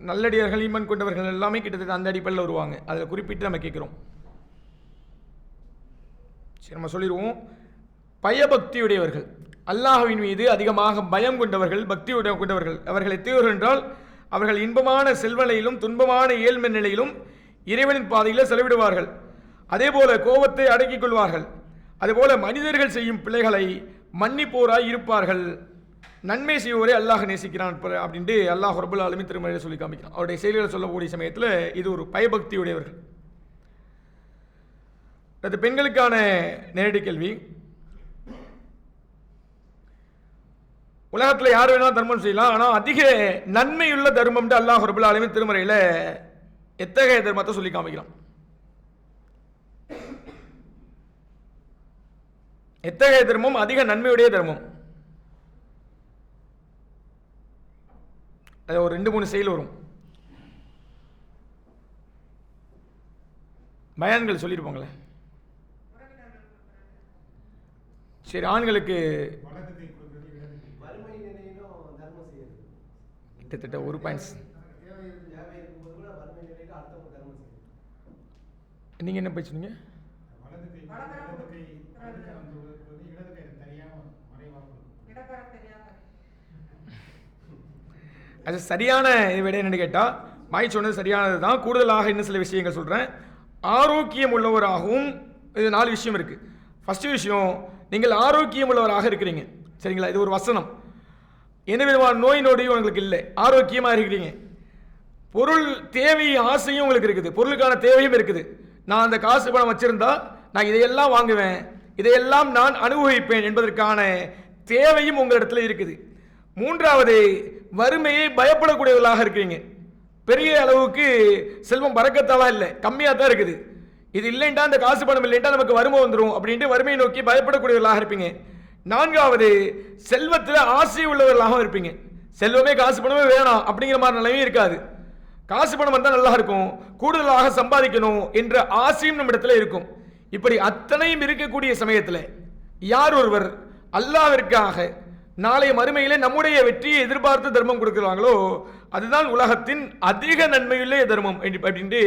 நல்லடியார்கள், ஈமான் கொண்டவர்கள் எல்லாமே கிட்டத்தட்ட அந்த அடிப்படையில் வருவாங்க. அதில் குறிப்பிட்டு நம்ம கேட்குறோம். சரி, நம்ம சொல்லிடுவோம். பயபக்தியுடையவர்கள், அல்லாஹ்வின் மீது அதிகமாக பயம் கொண்டவர்கள், பக்தியுடைய கொண்டவர்கள். அவர்கள் எத்தகையோர்கள் என்றால், அவர்கள் இன்பமான செல்வநிலையிலும் துன்பமான ஏழ்மை நிலையிலும் இறைவனின் பாதையில் செலவிடுவார்கள். அதே போல கோபத்தை அடக்கிக் கொள்வார்கள். அதுபோல மனிதர்கள் செய்யும் பிழைகளை மன்னிப்போராய் இருப்பார்கள். நன்மை செய்வோரே அல்லாஹ் நேசிக்கிறான் அப்படின்ட்டு அல்லாஹ் ரப்புல் ஆலமீன் திருமறையில் சொல்லி காமிக்கிறான். அவருடைய செயல்களை சொல்லக்கூடிய சமயத்தில் இது ஒரு பயபக்தியுடையவர்கள். அது பெண்களுக்கான நேரடி கேள்வி. உலகத்தில் யார் வேணாலும் தர்மம் செய்யலாம். ஆனால் அதிக நன்மையுள்ள தர்மம் அல்லாஹ் ரப்புல் ஆலமீன் திருமறையில் எத்தகைய தர்மத்தை சொல்லி காமிக்கிறான்? எத்தகைய தர்மம் அதிக நன்மையுடைய தர்மம்? அது ஒரு 2-3 செயல் வரும். பயான்கள் சொல்லியிருப்பாங்களே. சரி, ஆண்களுக்கு கிட்டத்தட்ட 1 பாயிண்ட்ஸ். நீங்க என்ன பேசுனீங்க? அது சரியான விட என்னன்னு கேட்டால், மாய் சொன்னது சரியானது தான். கூடுதலாக இன்னும் சில விஷயங்கள் சொல்கிறேன். ஆரோக்கியம் உள்ளவராகவும் இது 4 விஷயம் இருக்குது. ஃபஸ்ட்டு விஷயம், நீங்கள் ஆரோக்கியம் உள்ளவராக இருக்கிறீங்க. சரிங்களா? இது ஒரு வசனம். எந்த விதமான நோய் நொடியும் உங்களுக்கு இல்லை, ஆரோக்கியமாக இருக்கிறீங்க. பொருள் தேவை ஆசையும் உங்களுக்கு இருக்குது, பொருளுக்கான தேவையும் இருக்குது. நான் அந்த காசு பணம் வச்சிருந்தா நான் இதையெல்லாம் வாங்குவேன், இதையெல்லாம் நான் அனுபவிப்பேன் என்பதற்கான தேவையும் உங்களிடத்தில் இருக்குது. 3வது, வறுமையை பயப்படக்கூடியவர்களாக இருக்கிறீங்க. பெரிய அளவுக்கு செல்வம் பறக்கத்தாலாம் இல்லை, கம்மியாக தான் இருக்குது. இது இல்லைண்டா, இந்த காசு பணம் இல்லைண்டா நமக்கு வறுமை வந்துடும் அப்படின்ட்டு வறுமையை நோக்கி பயப்படக்கூடியவர்களாக இருப்பீங்க. 4வது, செல்வத்தில் ஆசை உள்ளவர்களாக இருப்பீங்க. செல்வமே காசு பணமே வேணாம் அப்படிங்கிற மாதிரி நிலையும் இருக்காது. காசு பணம் வந்தால் நல்லா இருக்கும், கூடுதலாக சம்பாதிக்கணும் என்ற ஆசையும் நம்மிடத்தில் இருக்கும். இப்படி அத்தனையும் இருக்கக்கூடிய சமயத்தில் யார் ஒருவர் அல்லாஹ்விற்காக நாளைய மறுமையிலே நம்முடைய வெற்றியை எதிர்பார்த்து தர்மம் கொடுக்குறாங்களோ அதுதான் உலகத்தின் அதிக நன்மையுள்ள தர்மம் அப்படின்ட்டு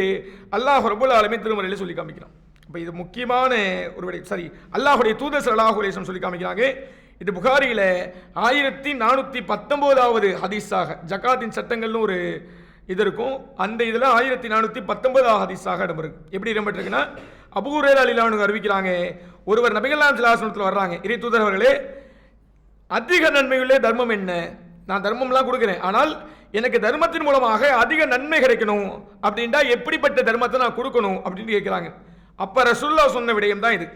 அல்லாஹ் ரப்புல் ஆலமீன் திருமறையில் சொல்லி காமிக்கிறான். இப்போ இது முக்கியமான ஒரு விடை. சரி, அல்லாஹுடைய தூதர் ஸல்லல்லாஹு அலைஹி வஸல்லம் சொல்லி காமிக்கிறாங்க. இது புகாரியில் 1419வது ஹதீஸாக, ஜகாத்தின் சட்டங்கள்னு ஒரு இது இருக்கும். அந்த இதில் 1419வது ஹதீஸாக இடம்பெறும். எப்படி இடம்பெற்றிருக்குன்னா, அபூ ஹுரைரா ரலியல்லாஹு அன்ஹு அறிவிக்கிறாங்க, ஒருவர் நபிகள் நாயகம் ஸல்லல்லாஹு அலைஹி வஸல்லம் வர்றாங்க, இறை தூதர் அவர்களே, அதிக நன்மையுள்ள தர்மம் என்ன? நான் தர்மம்லாம் கொடுக்குறேன், ஆனால் எனக்கு தர்மத்தின் மூலமாக அதிக நன்மை கிடைக்கணும் அப்படின்டா எப்படிப்பட்ட தர்மத்தை நான் கொடுக்கணும் அப்படின்னு கேட்குறாங்க. அப்போ ரசூலுல்லாஹ் சொன்ன விடயம் தான் இது.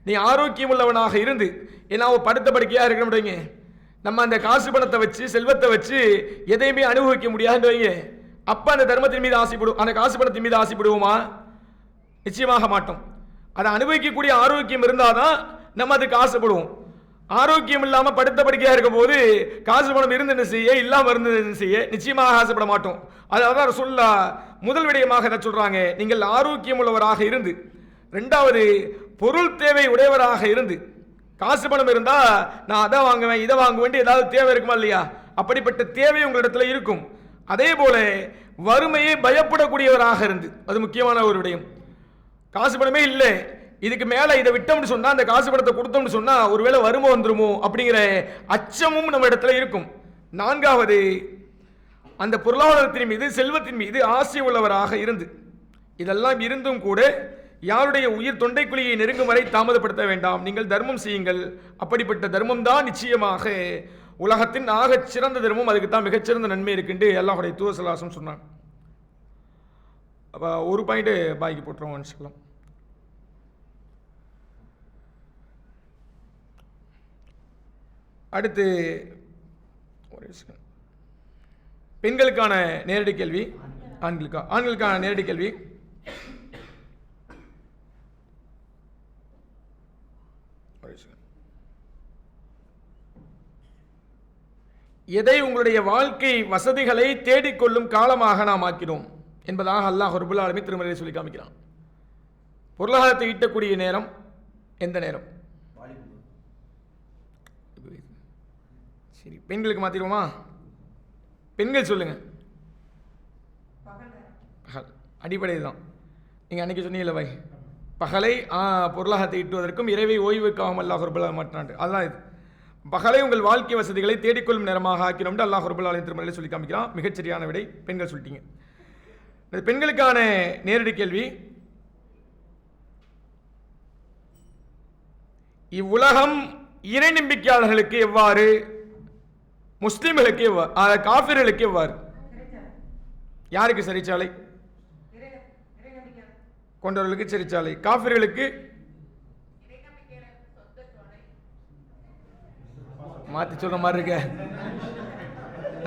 நீ ஆரோக்கியம் உள்ளவனாக இருந்து, ஏன்னா படுத்த படுக்கையாக இருக்கணும்ங்க, நம்ம அந்த காசு பணத்தை வச்சு செல்வத்தை வச்சு எதையுமே அனுபவிக்க முடியாதுன்னு வைங்க. அப்போ அந்த தர்மத்தின் மீது ஆசைப்படுவோம், அந்த காசு பணத்தின் மீது ஆசைப்படுவோமா? நிச்சயமாக மாட்டோம். அதை அனுபவிக்கக்கூடிய ஆரோக்கியம் இருந்தால் தான் நம்ம அதுக்கு ஆசைப்படுவோம். ஆரோக்கியம் இல்லாமல் படுத்த படுக்கையாக இருக்கும் போது காசு பணம் இருந்து என்ன செய்ய, இல்லாமல் இருந்து என்ன செய்ய, நிச்சயமாக ஆசைப்பட மாட்டோம். அதாவது ரசூலுல்லாஹ் முதல் விடயமாக என்ன சொல்றாங்க, நீங்கள் ஆரோக்கியம் உள்ளவராக இருந்து, ரெண்டாவது பொருள் தேவை உடையவராக இருந்து, காசு பணம் இருந்தா நான் அதை வாங்குவேன் இதை வாங்குவேன் ஏதாவது தேவை இருக்குமா இல்லையா, அப்படிப்பட்ட தேவை உங்களிடத்துல இருக்கும். அதே போல வறுமையை பயப்படக்கூடியவராக இருந்து, அது முக்கியமான ஒரு விடயம். காசு பணமே இல்லை, இதுக்கு மேல இதை விட்டோம்னு சொன்னா, அந்த காசு பணத்தை கொடுத்தோம்னு சொன்னா ஒருவேளை வறுமை வந்துருமோ அப்படிங்கிற அச்சமும் நம்ம இடத்துல இருக்கும். நான்காவது அந்த பொருளாதாரத்தின் மீது செல்வத்தின் மீது ஆசை உள்ளவராக இருந்து, இதெல்லாம் இருந்தும் கூட யாருடைய உயிர் தொண்டைக்குழியை நெருங்கும் வரை தாமதப்படுத்த வேண்டாம், நீங்கள் தர்மம் செய்யுங்கள். அப்படிப்பட்ட தர்மம் தான் நிச்சயமாக உலகத்தின் ஆகச் சிறந்த தர்மம், அதுக்கு தான் மிகச்சிறந்த நன்மை இருக்குன்னு அல்லாஹ்வுடைய தூதர் ஸல்லல்லாஹு அலைஹி வஸல்லம் சொன்னாங்க. அப்போ ஒரு பாயிண்ட் பாக்கி போட்டுருவோம் சொல்லலாம். அடுத்து பெண்களுக்கான நேரடி கேள்வி, ஆண்களுக்கான நேரடி கேள்வி. எதை உங்களுடைய வாழ்க்கை வசதிகளை தேடிக்கொள்ளும் காலமாக நாம் ஆக்கிறோம் என்பதாக அல்லாஹ் ரப்பல் ஆலமீன் திருமறையில் சொல்லி காமிக்கிறான். பொருளாதாரத்தை ஈட்டக்கூடிய நேரம் எந்த நேரம்? சரி, பெண்களுக்கு மாத்திடுவோமா? பெண்கள் சொல்லுங்க. பகல் அடிப்படை தான். நீங்கள் அன்னைக்கு சொன்னீங்கல்ல வை, பகலை பொருளாதாரத்தை ஈட்டுவதற்கும் இறைவை ஓய்வுக்காகவும் அல்லாஹ் ரப்பல் ஆலமீன் மாற்றினான். அதுதான் இது. பகலை உங்கள் வாழ்க்கை வசதிகளை தேடிக்கொள்ளும் நேரமாக ஆக்கிறோம் அல்லாஹ் ரப்பல் ஆலமீன் திருமறையில் சொல்லி காமிக்கிறான். மிகச்சரியான விடை பெண்கள் சொல்லிட்டீங்க. பெண்களுக்கான நேரடி கேள்வி, இவ்வுலகம் இறை நம்பிக்கையாளர்களுக்கு எவ்வாறு, முஸ்லிம்களுக்கு எவ்வாறு, காஃபிர்களுக்கு எவ்வாறு? யாருக்கு சிறைச்சாலை? கொண்டவர்களுக்கு சிறைச்சாலை, காஃபிர்களுக்கு மாத்தி சொல்ற மாதிரி இருக்க,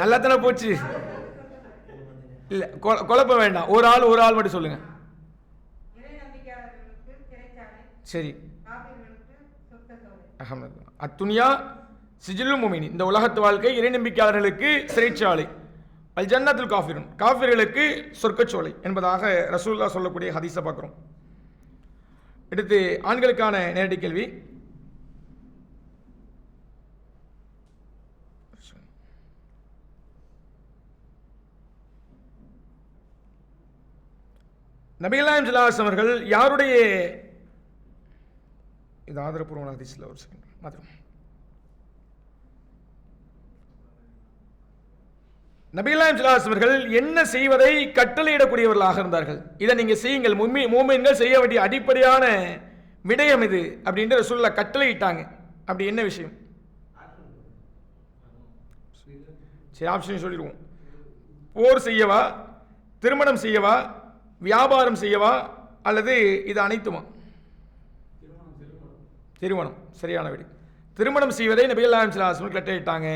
நல்லா தானே போச்சு. இல்ல குழப்ப வேண்டாம், ஒரு ஆள் மட்டும் சொல்லுங்க. சரி, அல்ஹம்துலில்லாஹ். அத்துன்யா சிஜிலுல் முஃமினீன், இந்த உலகத்து வாழ்க்கை இறை நம்பிக்கையாளர்களுக்கு சிறைச்சாலை, அல் ஜன்னத்துல் காஃபிரூன், காஃபிர்களுக்கு சொர்க்கச்சோலை என்பதாக ரசூலுல்லாஹ் சொல்லக்கூடிய ஹதீஸை பார்க்குறோம். அடுத்து ஆண்களுக்கான நேரடி கேள்வி. நபிகள் நாயகம் ஸல்லல்லாஹு அலைஹி வஸல்லம் அவர்கள் யாருடைய, இது ஆதரப்பூர்வமான ஹதீஸ்ல ஒரு செகண்ட் மாத்திரம். நபிகள் நாயகம் ஸல்லல்லாஹு அலைஹி வஸல்லம் அவர்கள் என்ன செய்வதை கட்டளையிடக்கூடியவர்களாக இருந்தார்கள். இதை நீங்க செய்யுங்கள், மூமின்கள் செய்ய வேண்டிய அடிப்படையான விடயம் இது அப்படின்ற ரசூலுல்லாஹ் கட்டளையிட்டாங்க. அப்படி என்ன விஷயம்? சரி, ஆப்ஷன் சொல்லிடுவோம். போர் செய்யவா, திருமணம் செய்யவா, வியாபாரம் செய்யவா, அல்லது இது அனைத்துமா? திருமணம் சரியான விடை. திருமணம் செய்வதை நபிகள் நாயகம் ஸல்லல்லாஹு அலைஹி வஸல்லம் கட்டளையிட்டாங்க.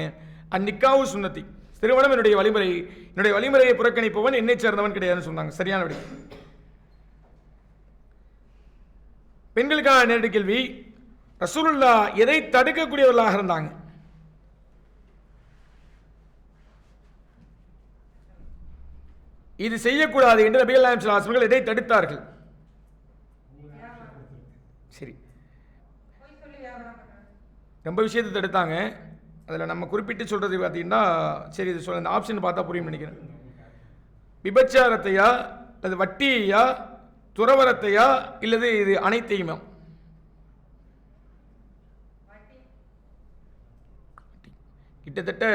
அந்நிக்காஹு சுன்னத்தி, திருமணம் என்னுடைய வழிமுறை, என்னுடைய வழிமுறையை புறக்கணிப்பவன் என்னை சேர்ந்தவன் கிடையாதுன்னு சொன்னாங்க. சரியான விடை. பெண்களுக்கான நேரடி கேள்வி, ரசூலுல்லாஹ் எதை தடுக்கக்கூடியவர்களாக இருந்தாங்க? இது செய்யக்கூடாது என்று நபிகள் நாயகம் ஸல்லல்லாஹு அலைஹி வஸல்லம் எதை தடுத்தார்கள்? சரி, ரொம்ப விஷயத்தை தடுத்தாங்க. அதில் நம்ம குறிப்பிட்டு சொல்றது பார்த்தீங்கன்னா, சரி இது சொல்ல, இந்த ஆப்ஷன் பார்த்தா புரியும் நினைக்கிறேன். விபச்சாரத்தையா, அது வட்டியையா, துறவரத்தையா, இல்லது இது அனைத்தையுமா? கிட்டத்தட்ட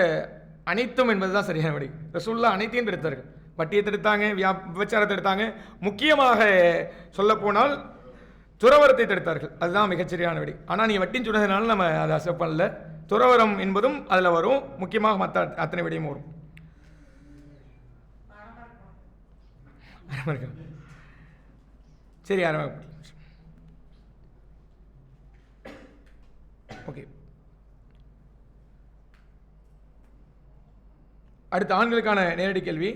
அனைத்தும் என்பதுதான் சரியான விடை. ரசூலுல்லாஹ் அனைத்தையும் தடுத்தார்கள். வட்டியை தடுத்தாங்க, விபச்சாரத்தை தடுத்தாங்க. முக்கியமாக சொல்ல போனால் துறவரத்தை தடுத்தார்கள். அதுதான் மிகச்சரியான விடை. ஆனால் நீங்கள் வட்டின்னு சொன்னதுனால நம்ம அதை அக்செப்ட் பண்ணல. துறவரம் என்பதும் அதில் வரும், முக்கியமாக மற்ற அத்தனை விடையும் வரும். சரி, ஆரம்ப. ஓகே, அடுத்த ஆண்களுக்கான நேரடி கேள்வி.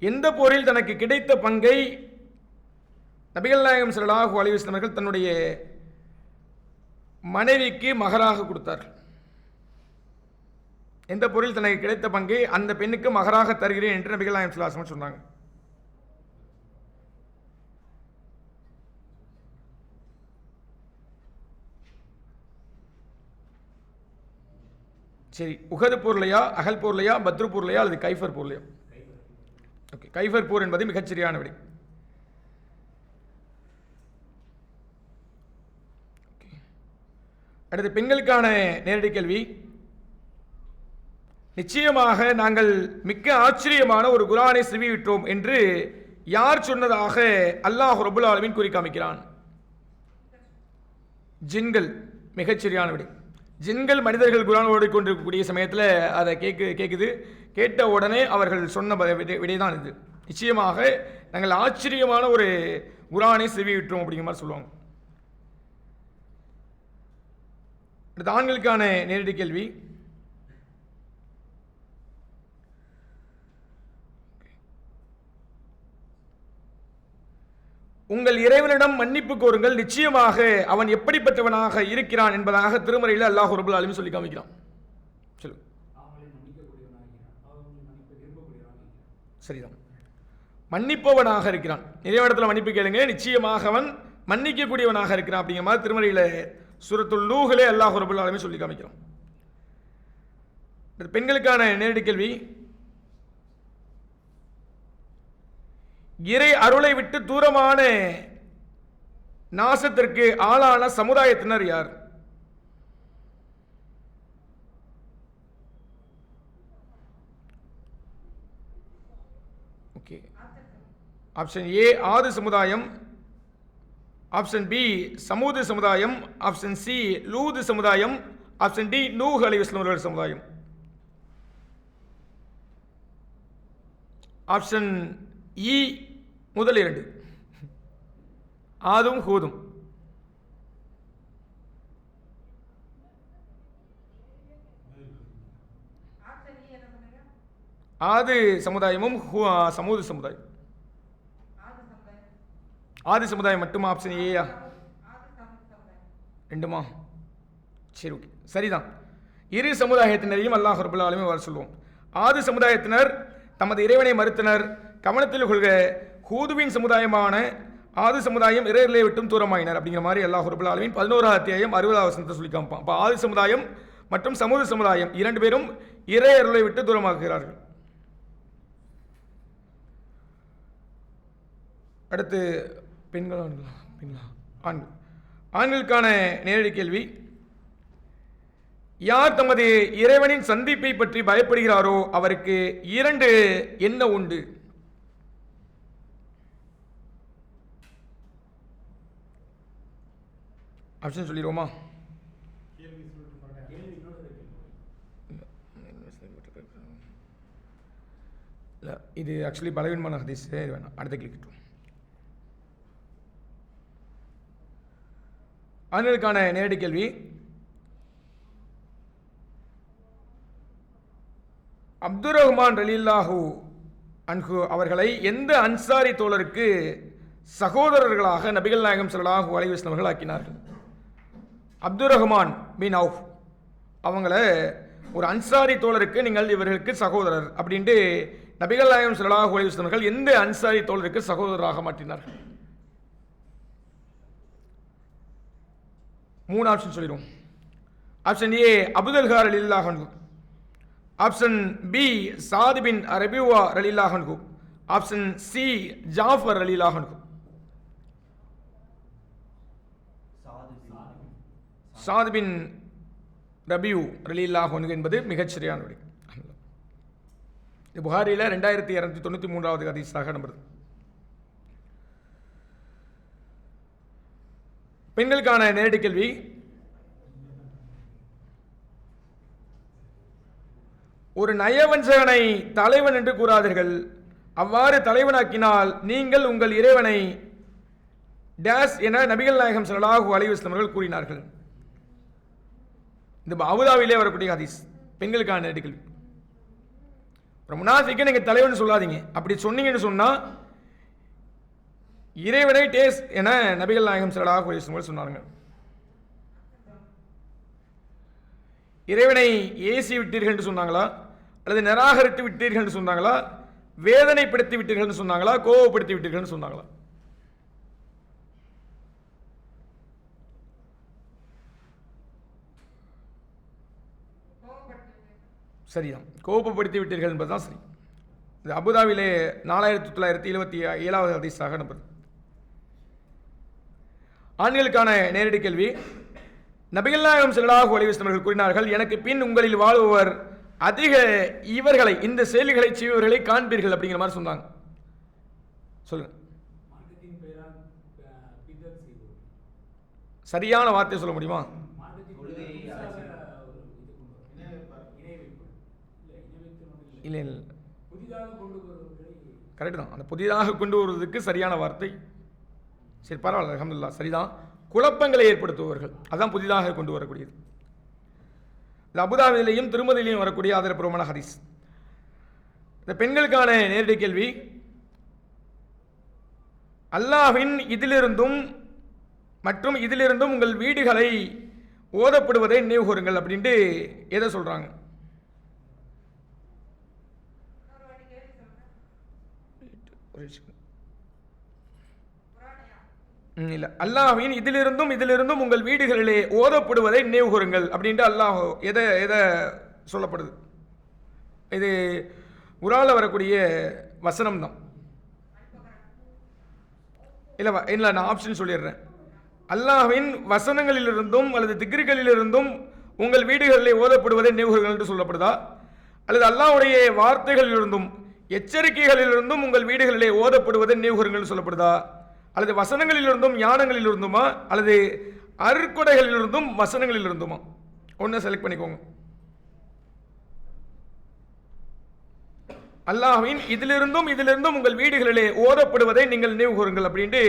எந்த போரில் தனக்கு கிடைத்த பங்கை நபிகள் நாயகம் ஸல்லல்லாஹு அலைஹி வஸல்லம் அவர்கள் தன்னுடைய மனைவிக்கு மகராக கொடுத்தார்? எந்த போரில் தனக்கு கிடைத்த பங்கை அந்த பெண்ணுக்கு மகராக தருகிறேன் என்று நபிகள் நாயகம் ஸல்லல்லாஹு அலைஹி வஸல்லம் சொன்னாங்க? சரி, உஹது போர்லையா, அகல் போர்லையா, பத்ரு போர்லையா அல்லது கைஃபர் போர்லையா? ஓகே, கைஃபர் போர் என்பது மிகச்சரியான விடை. அடுத்து பெண்களுக்கான நேரடி கேள்வி. நிச்சயமாக நாங்கள் மிக்க ஆச்சரியமான ஒரு குர்ஆனை செவிவிட்டோம் என்று யார் சொன்னதாக அல்லாஹ் ரப்புல் ஆலமீன் கூறி காமிக்கிறான்? ஜின்கள். மிகச்சரியான விடை. ஜின்கள் மனிதர்கள் குர்ஆன் ஓடிக்கொண்டிருக்கக்கூடிய சமயத்தில் அதை கேட்குது. கேட்ட உடனே அவர்கள் சொன்ன விடைதான் இது. நிச்சயமாக நாங்கள் ஆச்சரியமான ஒரு குர்ஆனை செவிவிட்டோம் அப்படிங்கிற மாதிரி சொல்லுவாங்க. அடுத்த ஆண்களுக்கான நேரடி கேள்வி. உங்கள் இறைவனிடம் மன்னிப்பு கோருங்கள், நிச்சயமாக அவன் எப்படிப்பட்டவனாக இருக்கிறான் என்பதாக திருமறையில் அல்லாஹ் ரப்பல் ஆலமீன் சொல்லி காமிக்கிறான். சொல்லு. சரிதான், மன்னிப்பவனாக இருக்கிறான். இறைவனிடத்தில் மன்னிப்பு கேளுங்க, நிச்சயமாக அவன் மன்னிக்கக்கூடியவனாக இருக்கிறான் அப்படிங்கிற மாதிரி திருமறையில் சூரத்துல் நூஹ்லே அல்லாஹ் ரப்பல் ஆலமீன் சொல்லி காமிக்கிறான். பெண்களுக்கான நேரடி கேள்வி. இறை அருளை விட்டு தூரமான நாசத்திற்கு ஆளான சமுதாயத்தினர் யார்? ஓகே, ஆப்ஷன் ஏ ஆது சமுதாயம், ஆப்ஷன் பி சமூது சமுதாயம், ஆப்ஷன் சி லூது சமுதாயம், ஆப்ஷன் டி நூஹ் அலைஹிஸ்ஸலாம் சமுதாயம். ஆப்ஷன் இ முதல் இரண்டு, ஆதும் ஹூதும். ஆது சமுதாயமும் சமூது சமுதாயம். ஆதி சமுதாயம் மட்டுமா? ஆப்ஷன் ஏயா? ரெண்டுமா? சரி, ஓகே, சரிதான். இரு சமுதாயத்தினரையும் அல்லாஹ் ரப்பல் ஆலமீன் வர சொல்லுவோம். ஆது சமுதாயத்தினர் தமது இறைவனை மறுத்தனர். கவனத்தில் கொள்க, ஹூதுவின் சமுதாயமான ஆது சமுதாயம் இறையர்களை விட்டும் தூரமாயினர் அப்படிங்கிற மாதிரி அல்லாஹ் ரப்பல் ஆலமீன் 11வது அத்தியாயம் 60வது வசனத்தை சொல்லி காமிப்பான். அப்போ ஆது சமுதாயம் மற்றும் சமூக சமுதாயம் இரண்டு பேரும் இறையர்களை விட்டு தூரமாக்குகிறார்கள். அடுத்து பெண்கள் ஆண்கள். ஆண்களுக்கான நேரடி கேள்வி. யார் தமது இறைவனின் சந்திப்பை பற்றி பயப்படுகிறாரோ அவருக்கு இரண்டு என்ன உண்டு? ஆப்ஷன் சொல்லிடுவோமா? இல்லை, இது ஆக்சுவலி பலவீனமான ஹதீஸ், வேணாம், அடுத்த கிளிக். ஆண்களுக்கான நேரடி கேள்வி. அப்துர் ரஹ்மான் ரலியல்லாஹு அன்ஹு அவர்களை எந்த அன்சாரி தோழருக்கு சகோதரர்களாக நபிகள் நாயகம் ஸல்லல்லாஹு அலைஹி வஸல்லம் அவர்கள் ஆக்கினார்கள்? அப்துர் ரஹ்மான் பின் அவுஃப் அவங்கள ஒரு அன்சாரி தோழருக்கு நீங்கள் இவர்களுக்கு சகோதரர் அப்படின்ட்டு நபிகள் நாயகம் ஸல்லல்லாஹு அலைஹி வஸல்லம் அவர்கள் எந்த அன்சாரி தோழருக்கு சகோதரராக மாற்றினார்கள்? 3 ஆப்ஷன் சொல்லிடுவோம். ஆப்ஷன் ஏ அபூதல்ஹார் ரலியல்லாஹு அன்ஹு, ஆப்ஷன் பி சாத் பின் ரபிவா ரலியல்லாஹு அன்ஹு, ஆப்ஷன் சி ஜாஃபர் ரலியல்லாஹு அன்ஹு. சாத் பின் ரபியூ ரலியல்லாஹு அன்ஹு என்பது மிகச்சரியான விடை. இது புகாரியில் 2293வது ஹதீஸாக நம்புறது. பெண்களுக்கான நேரடி கேள்வி. ஒரு நயவஞ்சகனை தலைவன் என்று கூறாதீர்கள், அவ்வாறு தலைவனாக்கினால் நீங்கள் உங்கள் இறைவனை டேஸ் என நபிகள் நாயகம் ஸல்லல்லாஹு அலைஹி வஸல்லம் அவர்கள் கூறினார்கள். இந்த அபூதாபிலே வரக்கூடிய ஹதீஸ். பெண்களுக்கான நேரடி கேள்வி. ஒரு முனாஃபிக்கை நீங்கள் தலைவன் சொல்லாதீங்க. அப்படி சொன்னீங்கன்னு சொன்னால் இறைவனை டேஸ் என நபிகள் நாயகம் ஸல்லல்லாஹு அலைஹி வஸல்லம் சொன்னாங்க. இறைவனை ஏசி விட்டீர்கள் என்று சொன்னாங்களா, அல்லது நிராகரித்து விட்டீர்கள் என்று சொன்னாங்களா, வேதனைப்படுத்தி விட்டீர்கள் என்று சொன்னாங்களா, கோபப்படுத்தி விட்டீர்கள் என்று சொன்னாங்களா? சரிதான், கோபப்படுத்தி விட்டீர்கள் என்பதுதான் சரி. இது அபுதாபிலே 4977வது ஹதீஸாக நம்புறது. ஆண்களுக்கான நேரடி கேள்வி. நபிகள் நாயகம் ஸல்லல்லாஹு அலைஹி வஸல்லம் அவர்கள் கூறினார்கள், எனக்கு பின் உங்களில் வாழ்பவர் அதிக இவர்களை, இந்த செயல்களை செய்பவர்களை காண்பீர்கள் அப்படிங்கிற மாதிரி சொன்னாங்க. சொல்லுங்க. சரியான வார்த்தை சொல்ல முடியுமா? இல்லை இல்லை, கரெக்டு தான். அந்த புதிதாக கொண்டு வருவதற்கு சரியான வார்த்தை. சரி, பரவாயில்ல, அல்ஹம்துலில்லாஹ், சரிதான். குழப்பங்களை ஏற்படுத்துபவர்கள், அதான் புதிதாக கொண்டு வரக்கூடியது. இது அபுதாபிலையும் திருமதியிலையும் வரக்கூடிய ஆதாரப்பூர்வமான ஹதீஸ். இந்த பெண்களுக்கான நேரடி கேள்வி. அல்லாஹ்வின் இதிலிருந்தும் மற்றும் இதிலிருந்தும் உங்கள் வீடுகளை ஓதப்படுவதை நினைவு கூறுங்கள் அப்படின்ட்டு எதை சொல்றாங்க? இல்லை, அல்லாஹ்வின் இதிலிருந்தும் உங்கள் வீடுகளிலே ஓதப்படுவதை நினைவு கூறுங்கள் அப்படின்ட்டு அல்லாஹ் எதை சொல்லப்படுது? இது குர்ஆனில் வரக்கூடிய வசனம் தான். இல்லை, நான் ஆப்ஷன் சொல்லிடுறேன். அல்லாஹ்வின் வசனங்களிலிருந்தும் அல்லது திக்ருகளிலிருந்தும் உங்கள் வீடுகளிலே ஓதப்படுவதை நினைவு கூறுங்கள் என்று சொல்லப்படுதா, அல்லது அல்லாஹ்வுடைய வார்த்தைகளிலிருந்தும் எச்சரிக்கைகளிலிருந்தும் உங்கள் வீடுகளிலே ஓதப்படுவதை நினைவு கூறுங்கள் சொல்லப்படுதா, அல்லது வசனங்களிலிருந்தும் ஞானங்களிலிருந்துமா, அல்லது அருட்கொடைகளிலிருந்தும் வசனங்களிலிருந்துமா? ஒன்று செலக்ட் பண்ணிக்கோங்க. அல்லாஹ்வின் இதிலிருந்தும் உங்கள் வீடுகளிலே ஓதப்படுவதை நீங்கள் நினைவு கூறுங்கள் அப்படின்ட்டு